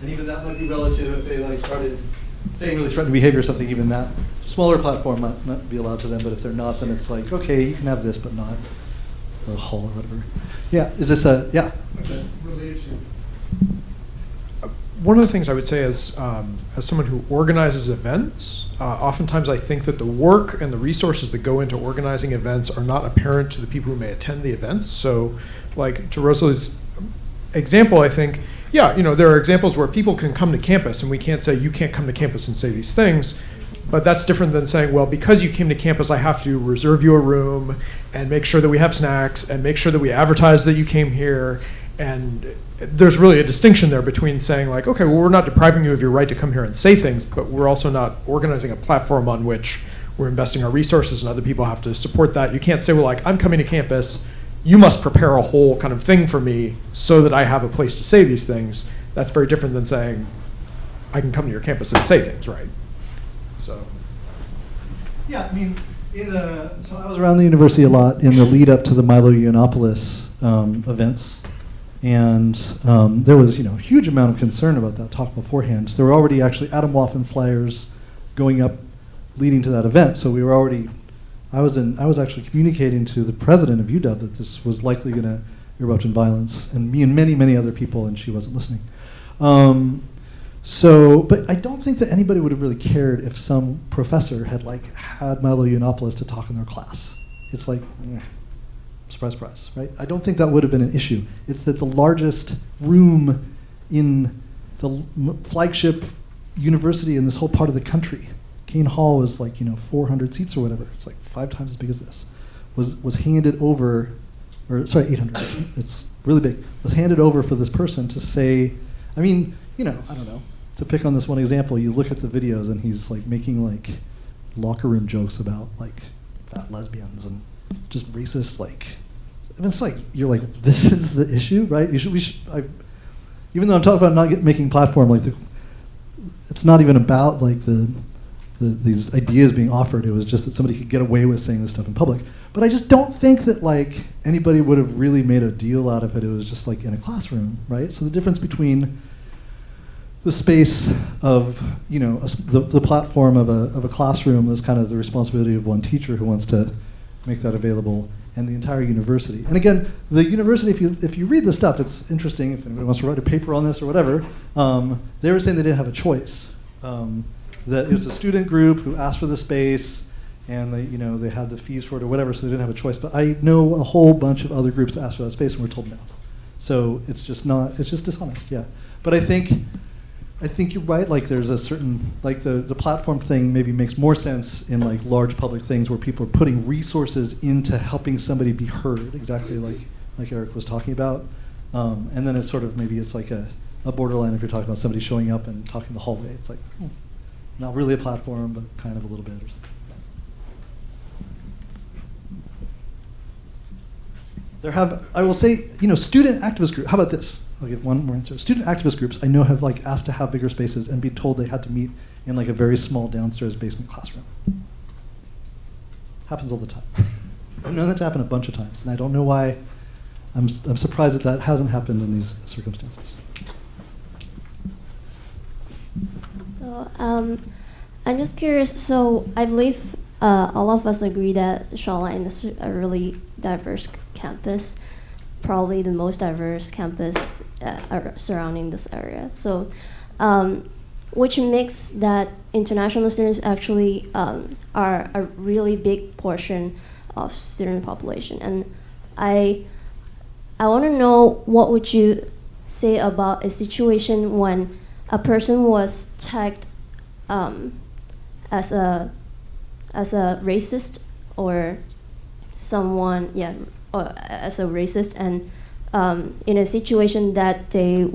And even that might be relative if they like started saying really threatening behavior or something. Even that smaller platform might not be allowed to them. But if they're not, then it's like, okay, you can have this, but not the hall or whatever. Yeah, is this a yeah? Just related to. One of the things I would say as someone who organizes events, oftentimes I think that the work and the resources that go into organizing events are not apparent to the people who may attend the events. So, like to Rosalie's example, I think, yeah, there are examples where people can come to campus and we can't say you can't come to campus and say these things, but that's different than saying, well, because you came to campus, I have to reserve you a room and make sure that we have snacks and make sure that we advertise that you came here. And there's really a distinction there between saying like, okay, well, we're not depriving you of your right to come here and say things, but we're also not organizing a platform on which we're investing our resources and other people have to support that. You can't say, well, like, I'm coming to campus, you must prepare a whole kind of thing for me so that I have a place to say these things. That's very different than saying, I can come to your campus and say things, right? So. Yeah, I mean, so I was around the university a lot in the lead up to the Milo Yiannopoulos events. And there was, huge amount of concern about that talk beforehand. There were already actually Adam Waffen flyers going up, leading to that event. So we were already, I was actually communicating to the president of UW that this was likely going to erupt in violence, and me and many, many other people, and she wasn't listening. But I don't think that anybody would have really cared if some professor had had Milo Yiannopoulos to talk in their class. It's like, surprise, surprise, right? I don't think that would have been an issue. It's that the largest room in the flagship university in this whole part of the country, Kane Hall was 400 seats or whatever. It's like 5 times as big as this. Was handed over, 800. It's really big. Was handed over for this person to say, I mean, I don't know. To pick on this one example, you look at the videos and he's making locker room jokes about fat lesbians and just racist it's you're like, this is the issue, right? Even though I'm talking about not making platform, it's not even about these ideas being offered. It was just that somebody could get away with saying this stuff in public. But I just don't think that anybody would have really made a deal out of it. It was just in a classroom, right? So the difference between the space of the platform of a classroom is kind of the responsibility of one teacher who wants to make that available, and the entire university. And again, the university, if you read the stuff, it's interesting. If anybody wants to write a paper on this or whatever, they were saying they didn't have a choice. That it was a student group who asked for the space, and they had the fees for it or whatever, so they didn't have a choice. But I know a whole bunch of other groups that asked for that space and were told no. So it's just dishonest, yeah. But I think you're right. Like there's a certain, like the platform thing maybe makes more sense in like large public things where people are putting resources into helping somebody be heard, exactly like Eric was talking about. And then it's sort of maybe it's like a borderline if you're talking about somebody showing up and talking in the hallway. It's like not really a platform, but kind of a little bit or something. I will say, student activist groups. How about this? I'll give one more answer. Student activist groups I know have like asked to have bigger spaces and be told they had to meet in like a very small downstairs basement classroom. Happens all the time. I've known that to happen a bunch of times, and I don't know why. I'm surprised that hasn't happened in these circumstances. So I'm just curious. So I believe all of us agree that Shoreline is a really diverse campus, probably the most diverse campus surrounding this area. So, which makes that international students actually are a really big portion of student population. And I want to know, what would you say about a situation when a person was tagged as a racist or someone, or as a racist, and in a situation that they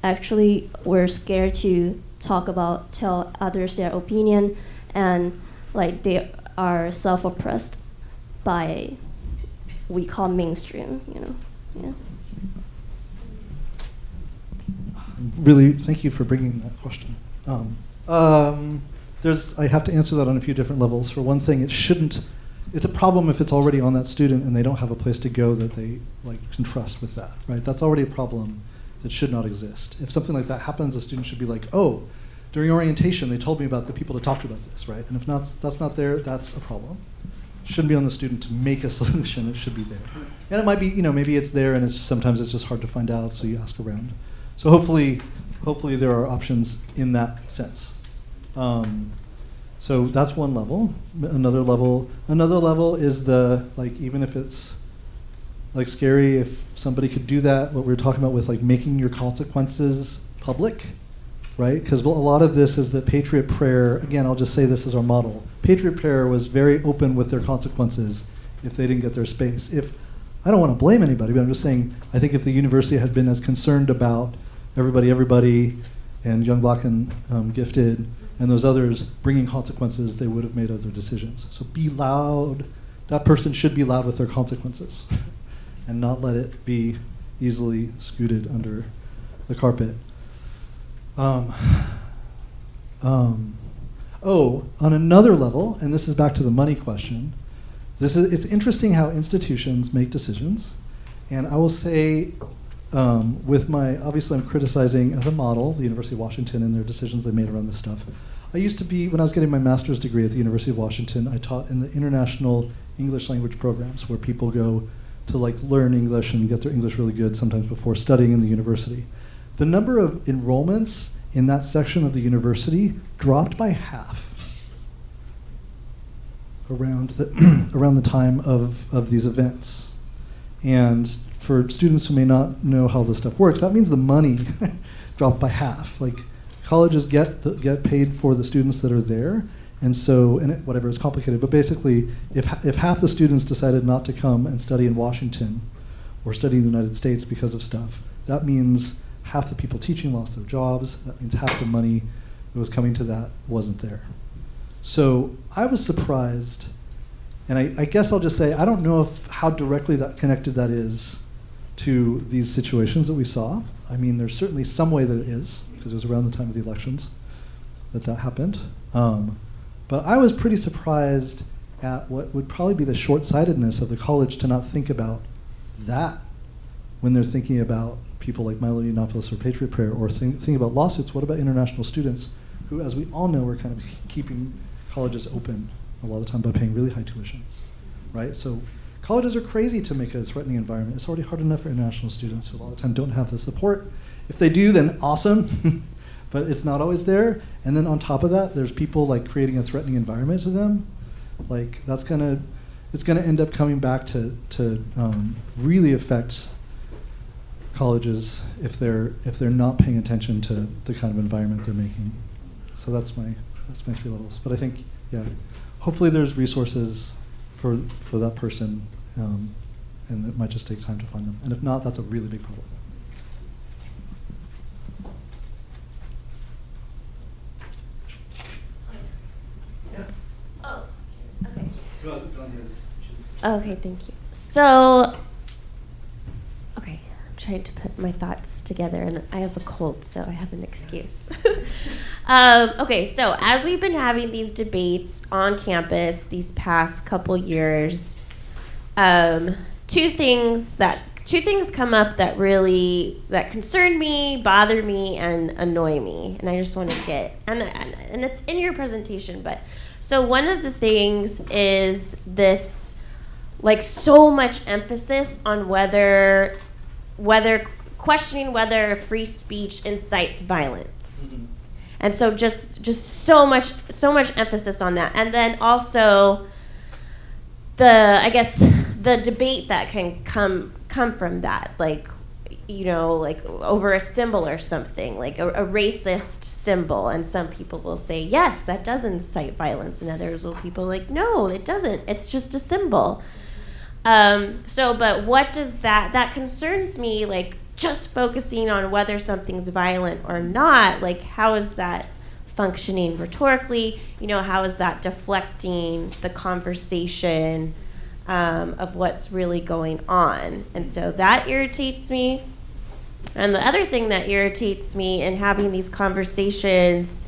actually were scared to tell others their opinion, and like they are self-oppressed by, we call mainstream, yeah. Really, thank you for bringing that question. I have to answer that on a few different levels. For one thing, it's a problem if it's already on that student and they don't have a place to go that they can trust with that, right? That's already a problem that should not exist. If something like that happens, a student should be like, oh, during orientation, they told me about the people to talk to about this, right? And if that's not there, that's a problem. It shouldn't be on the student to make a solution. It should be there. And it might be, maybe it's there and sometimes it's just hard to find out, so you ask around. So hopefully there are options in that sense. So that's one level. Another level is even if it's scary, if somebody could do that, what we were talking about with making your consequences public, right? Because a lot of this is that Patriot Prayer, again, I'll just say this as our model. Patriot Prayer was very open with their consequences if they didn't get their space. I don't want to blame anybody, but I'm just saying, I think if the university had been as concerned about everybody, and Young, Black, and Gifted, and those others bringing consequences, they would have made other decisions. So be loud. That person should be loud with their consequences and not let it be easily scooted under the carpet. On another level, and this is back to the money question, it's interesting how institutions make decisions. And I will say, obviously I'm criticizing as a model the University of Washington and their decisions they made around this stuff. I used to be, when I was getting my master's degree at the University of Washington, I taught in the international English language programs where people go to learn English and get their English really good sometimes before studying in the university. The number of enrollments in that section of the university dropped by half around the time of these events. And for students who may not know how this stuff works, that means the money dropped by half. Colleges get paid for the students that are there, and so, whatever, it's complicated, but basically, if half the students decided not to come and study in Washington or study in the United States because of stuff, that means half the people teaching lost their jobs. That means half the money that was coming to that wasn't there. So I was surprised, and I guess I'll just say, I don't know how directly that connected that is to these situations that we saw. I mean, there's certainly some way that it is, because it was around the time of the elections that happened. But I was pretty surprised at what would probably be the short-sightedness of the college to not think about that when they're thinking about people like Milo Yiannopoulos or Patriot Prayer, or thinking about lawsuits. What about international students who, as we all know, are kind of keeping colleges open a lot of the time by paying really high tuitions, right? So colleges are crazy to make a threatening environment. It's already hard enough for international students who a lot of the time don't have the support. If they do, then awesome, but it's not always there. And then on top of that, there's people like creating a threatening environment to them. Like it's gonna end up coming back to really affect colleges if they're not paying attention to the kind of environment they're making. So that's my 3 levels. But I think, yeah, hopefully there's resources for that person, and it might just take time to find them. And if not, that's a really big problem. Oh, okay. Okay, thank you. So, okay, I'm trying to put my thoughts together, and I have a cold, so I have an excuse. Okay, so as we've been having these debates on campus these past couple years, two things come up that concern me, bother me, and annoy me, and I just want to get and it's in your presentation, but so one of the things is this, like, so much emphasis on whether questioning whether free speech incites violence. Mm-hmm. And so just so much emphasis on that. And then also the debate that can come from that, like, you know, like over a symbol or something, like a racist symbol, and some people will say, yes, that does incite violence, and others will people like, no, it doesn't, it's just a symbol. But what does that concerns me, like, just focusing on whether something's violent or not, like, how is that functioning rhetorically? You know, how is that deflecting the conversation of what's really going on? And so that irritates me. And the other thing that irritates me in having these conversations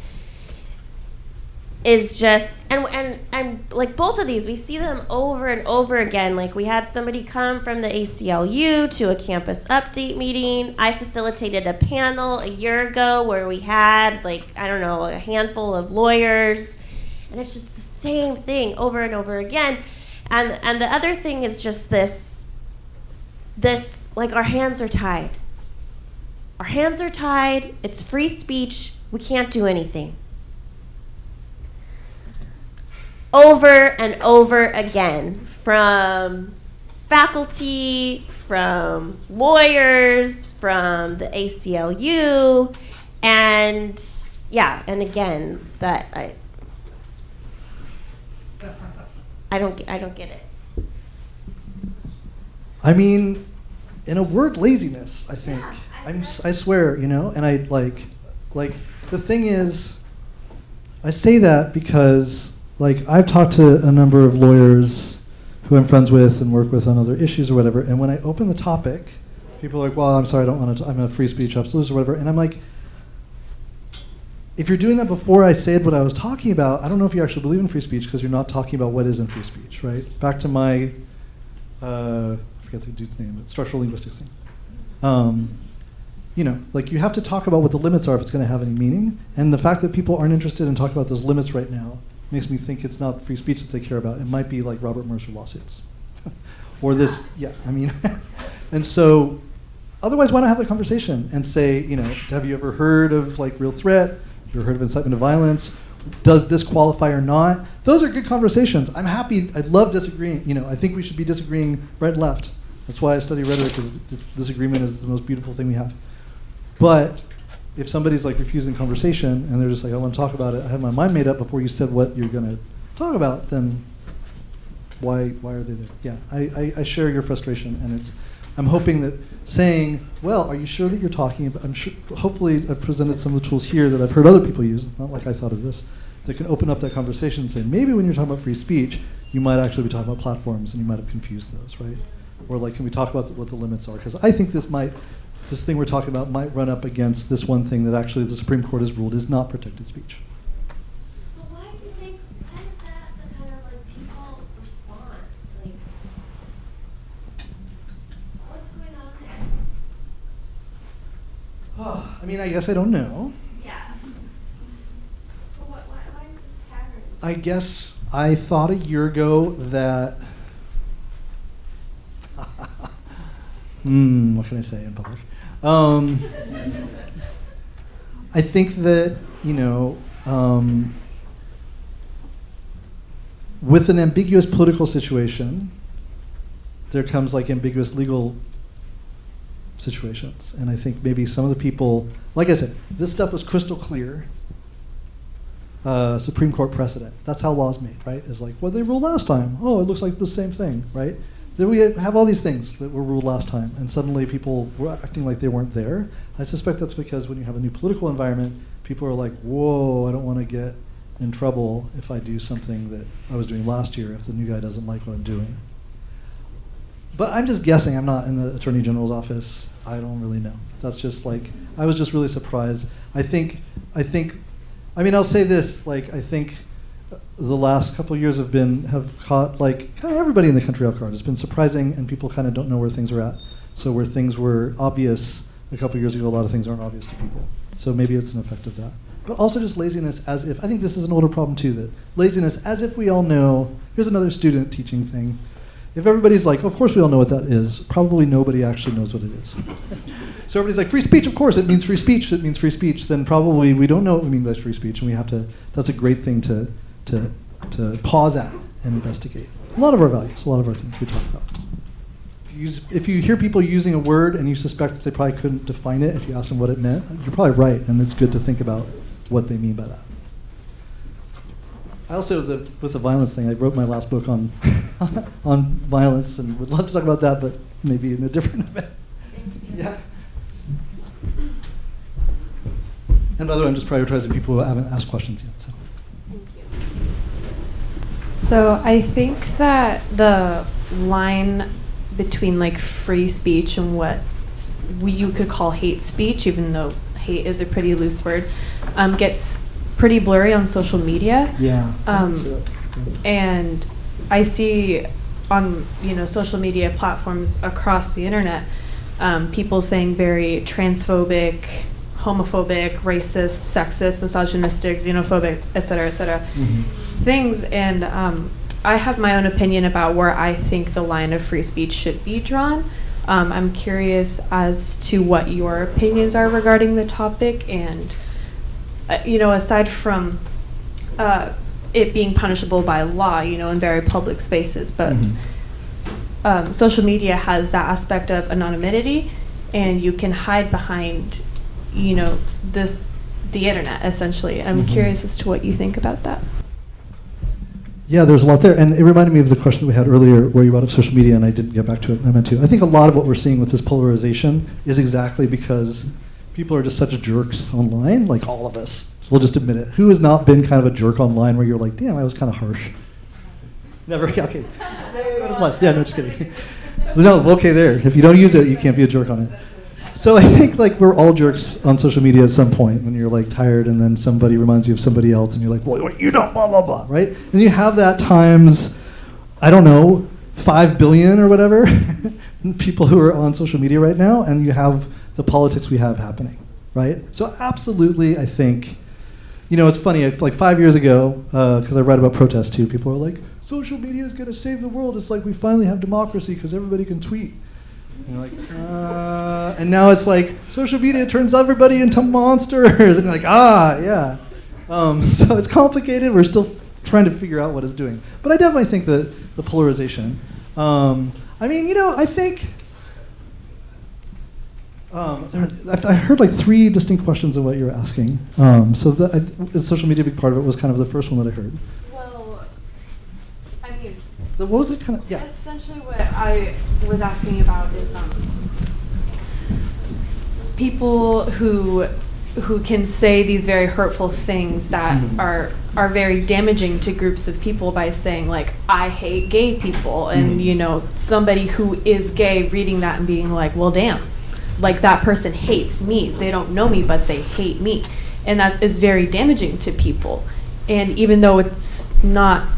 is just, and like both of these, we see them over and over again. Like, we had somebody come from the ACLU to a campus update meeting. I facilitated a panel a year ago where we had, like, I don't know, a handful of lawyers, and it's just the same thing over and over again. And the other thing is just this, like, our hands are tied. Our hands are tied. It's free speech. We can't do anything. Over and over again, from faculty, from lawyers, from the ACLU, and yeah, and again, that I don't get it. I mean, in a word, laziness, I think. Yeah, I swear, you know, and I like the thing is, I say that because, like, I've talked to a number of lawyers who I'm friends with and work with on other issues or whatever, and when I open the topic, people are like, well, I'm sorry, I don't want to, I'm a free speech absolutist or whatever, and I'm like, if you're doing that before I said what I was talking about, I don't know if you actually believe in free speech, because you're not talking about what isn't free speech, right? Back to my, I forget the dude's name, but structural linguistics thing. You know, like, you have to talk about what the limits are if it's going to have any meaning, and the fact that people aren't interested in talking about those limits right now makes me think it's not free speech that they care about. It might be like Robert Mercer lawsuits. Or this, yeah, I mean, and so, otherwise, why not have the conversation and say, you know, have you ever heard of, like, real threat? Have you ever heard of incitement of violence? Does this qualify or not? Those are good conversations. I'm happy, I love disagreeing. You know, I think we should be disagreeing right and left. That's why I study rhetoric, because disagreement is the most beautiful thing we have. But if somebody's, like, refusing conversation and they're just like, I want to talk about it, I have my mind made up before you said what you're going to talk about, then why are they there? Yeah, I share your frustration, and I'm hoping that saying, well, are you sure that you're talking about, I'm sure, hopefully I've presented some of the tools here that I've heard other people use, not like I thought of this, that can open up that conversation and say, maybe when you're talking about free speech, you might actually be talking about platforms, and you might have confused those, right? Or, like, can we talk about what the limits are? Because I think this thing we're talking about might run up against this one thing that actually the Supreme Court has ruled is not protected speech. So why do you think, why is that the kind of, like, default response? Like, what's going on there? I mean, I guess I don't know. Yeah. But why is this pattern? I guess I thought a year ago that What can I say in public? I think that, with an ambiguous political situation, there comes like ambiguous legal situations. And I think maybe some of the people, like I said, this stuff was crystal clear. Supreme Court precedent. That's how law's made, right? Is like, what they ruled last time. Oh, it looks like the same thing, right? Then we have all these things that were ruled last time, and suddenly people were acting like they weren't there. I suspect that's because when you have a new political environment, people are like, whoa, I don't want to get in trouble if I do something that I was doing last year, if the new guy doesn't like what I'm doing. But I'm just guessing. I'm not in the Attorney General's office. I don't really know. That's just like, I was just really surprised. I mean, I'll say this, like, I think the last couple of years have caught, like, kind of everybody in the country off guard. It's been surprising, and people kind of don't know where things are at. So where things were obvious a couple of years ago, a lot of things aren't obvious to people. So maybe it's an effect of that. But also just laziness as if, I think this is an older problem too, that laziness as if we all know, here's another student teaching thing. If everybody's like, of course we all know what that is, probably nobody actually knows what it is. So everybody's like, free speech, of course, it means free speech, it means free speech. Then probably we don't know what we mean by free speech, and we have to, that's a great thing to pause at and investigate. A lot of our values, a lot of our things we talk about. If you hear people using a word and you suspect that they probably couldn't define it, if you ask them what it meant, you're probably right, and it's good to think about what they mean by that. I also, with the violence thing, I wrote my last book on on violence, and would love to talk about that, but maybe in a different event. Yeah. And by the way, I'm just prioritizing people who haven't asked questions yet. So. So I think that the line between like free speech and what you could call hate speech, even though hate is a pretty loose word, gets pretty blurry on social media. Yeah. And I see on social media platforms across the internet people saying very transphobic, homophobic, racist, sexist, misogynistic, xenophobic, et cetera, things. And I have my own opinion about where I think the line of free speech should be drawn. I'm curious as to what your opinions are regarding the topic, and aside from it being punishable by law, in very public spaces, but social media has that aspect of anonymity, and you can hide behind, the internet, essentially. I'm curious as to what you think about that. Yeah, there's a lot there. And it reminded me of the question that we had earlier where you brought up social media, and I didn't get back to it. I meant to. I think a lot of what we're seeing with this polarization is exactly because people are just such jerks online, like all of us. We'll just admit it. Who has not been kind of a jerk online where you're like, damn, I was kind of harsh? Never? Yeah, okay. Yeah, no, just kidding. No, okay, there. If you don't use it, you can't be a jerk on it. So I think like we're all jerks on social media at some point when you're like tired and then somebody reminds you of somebody else and you're like, well, you don't, blah, blah, blah, right? And you have that times, I don't know, 5 billion or whatever people who are on social media right now, and you have the politics we have happening, right? So absolutely, I think, it's funny, like 5 years ago, because I read about protests too, people were like, social media is going to save the world. It's like we finally have democracy because everybody can tweet. And you're like, and now it's like social media turns everybody into monsters, and you're like, yeah. So it's complicated. We're still trying to figure out what it's doing. But I definitely think that the polarization. I think I heard like 3 distinct questions of what you were asking. Is social media a big part of it? Was kind of the first one that I heard. What was it kind of? Yeah. Essentially, what I was asking about is people who can say these very hurtful things that are very damaging to groups of people by saying like, I hate gay people, and somebody who is gay reading that and being like, well, damn, like that person hates me. They don't know me, but they hate me, and that is very damaging to people. And even though it's not,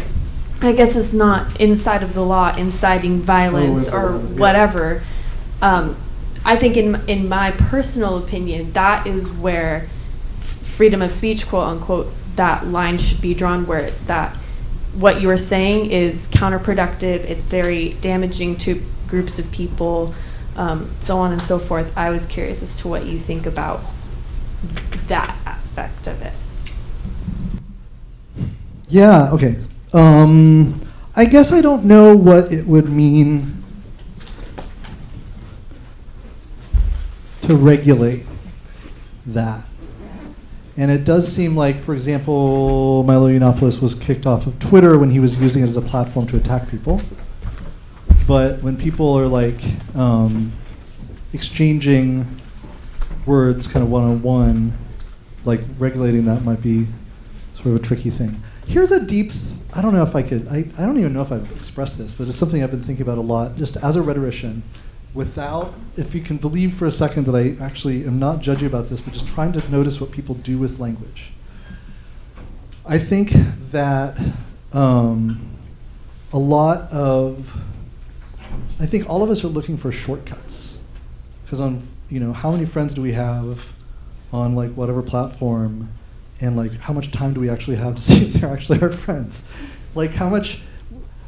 I guess it's not inside of the law inciting violence or whatever. I think in my personal opinion, that is where freedom of speech, quote unquote, that line should be drawn, where that what you are saying is counterproductive. It's very damaging to groups of people. so on and so forth. I was curious as to what you think about that aspect of it. Yeah, okay. I guess I don't know what it would mean to regulate that. And it does seem like, for example, Milo Yiannopoulos was kicked off of Twitter when he was using it as a platform to attack people. But when people are like exchanging words kind of one-on-one, like regulating that might be sort of a tricky thing. Here's a deep, I don't know if I could, I don't even know if I've expressed this, but it's something I've been thinking about a lot, just as a rhetorician, without, if you can believe for a second that I actually am not judgy about this, but just trying to notice what people do with language. I think that a lot of, I think all of us are looking for shortcuts. Because on, you know, how many friends do we have on like whatever platform, and like how much time do we actually have to see if they're actually our friends? Like how much,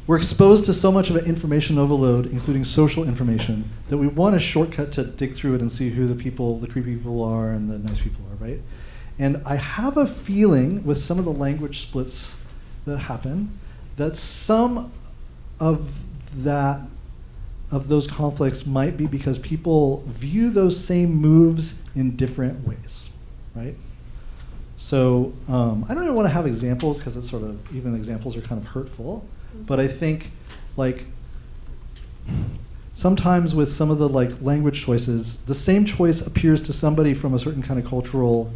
we're exposed to so much of an information overload, including social information, that we want a shortcut to dig through it and see who the people, the creepy people are and the nice people are, right? And I have a feeling with some of the language splits that happen, that some of that, of those conflicts might be because people view those same moves in different ways, right? So I don't even want to have examples because it's sort of, even examples are kind of hurtful. But I think like sometimes with some of the like language choices, the same choice appears to somebody from a certain kind of cultural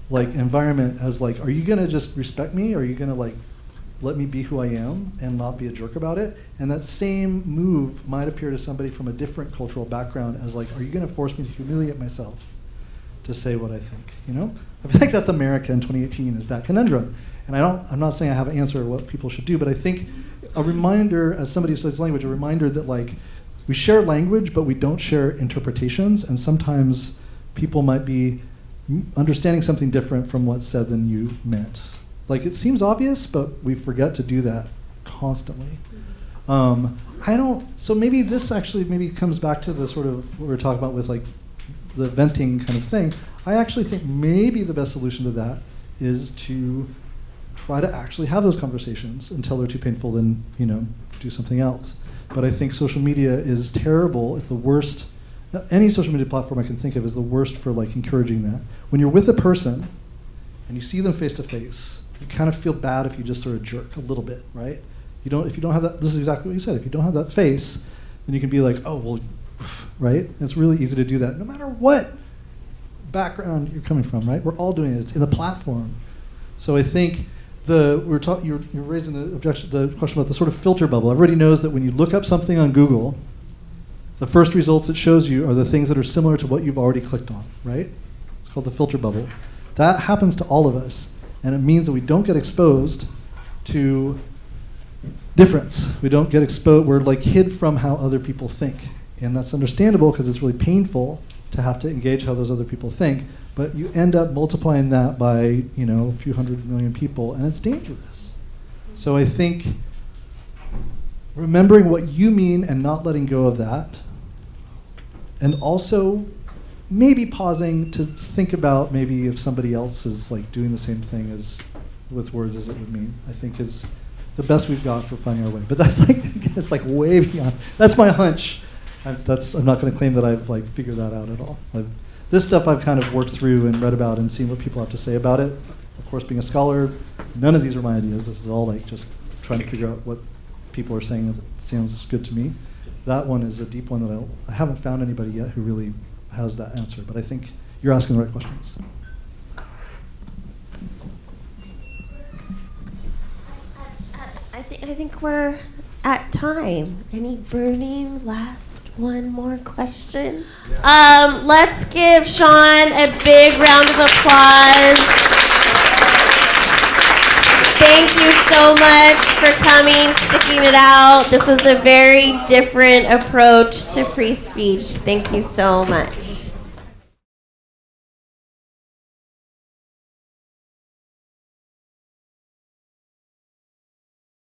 like environment as like, are you gonna just respect me? Or are you gonna like let me be who I am and not be a jerk about it? And that same move might appear to somebody from a different cultural background as like, are you gonna force me to humiliate myself to say what I think, you know? I think that's America in 2018 is that conundrum. And I'm not saying I have an answer to what people should do, but I think a reminder, as somebody who studies language, a reminder that like we share language, but we don't share interpretations, and sometimes people might be understanding something different from what's said than you meant. Like it seems obvious, but we forget to do that constantly. So maybe this actually maybe comes back to the sort of what we were talking about with like the venting kind of thing. I actually think maybe the best solution to that is to try to actually have those conversations until they're too painful, then, you know, do something else. But I think social media is terrible. It's the worst. Any social media platform I can think of is the worst for like encouraging that. When you're with a person and you see them face to face, you kind of feel bad if you just are a jerk a little bit, right? If you don't have that, this is exactly what you said. If you don't have that face, then you can be like, oh, well, right? And it's really easy to do that no matter what background you're coming from, right? We're all doing it. It's in the platform. So I think you're raising the question about the sort of filter bubble. Everybody knows that when you look up something on Google, the first results it shows you are the things that are similar to what you've already clicked on, right? It's called the filter bubble. That happens to all of us, and it means that we don't get exposed to difference. We don't get exposed, we're like hid from how other people think. And that's understandable because it's really painful to have to engage how those other people think, but you end up multiplying that by, you know, a few 100 million people, and it's dangerous. So I think remembering what you mean and not letting go of that, and also maybe pausing to think about maybe if somebody else is like doing the same thing as with words as it would mean, I think is the best we've got for finding our way. But that's like, it's like way beyond, that's my hunch. I'm not going to claim that I've like figured that out at all. This stuff I've kind of worked through and read about and seen what people have to say about it. Of course, being a scholar, none of these are my ideas. This is all like just trying to figure out what people are saying that sounds good to me. That one is a deep one that I haven't found anybody yet who really has that answer. But I think you're asking the right questions. I think we're at time. Any burning last one more question? Let's give Shon a big round of applause. Thank you so much for coming, sticking it out. This was a very different approach to free speech. Thank you so much.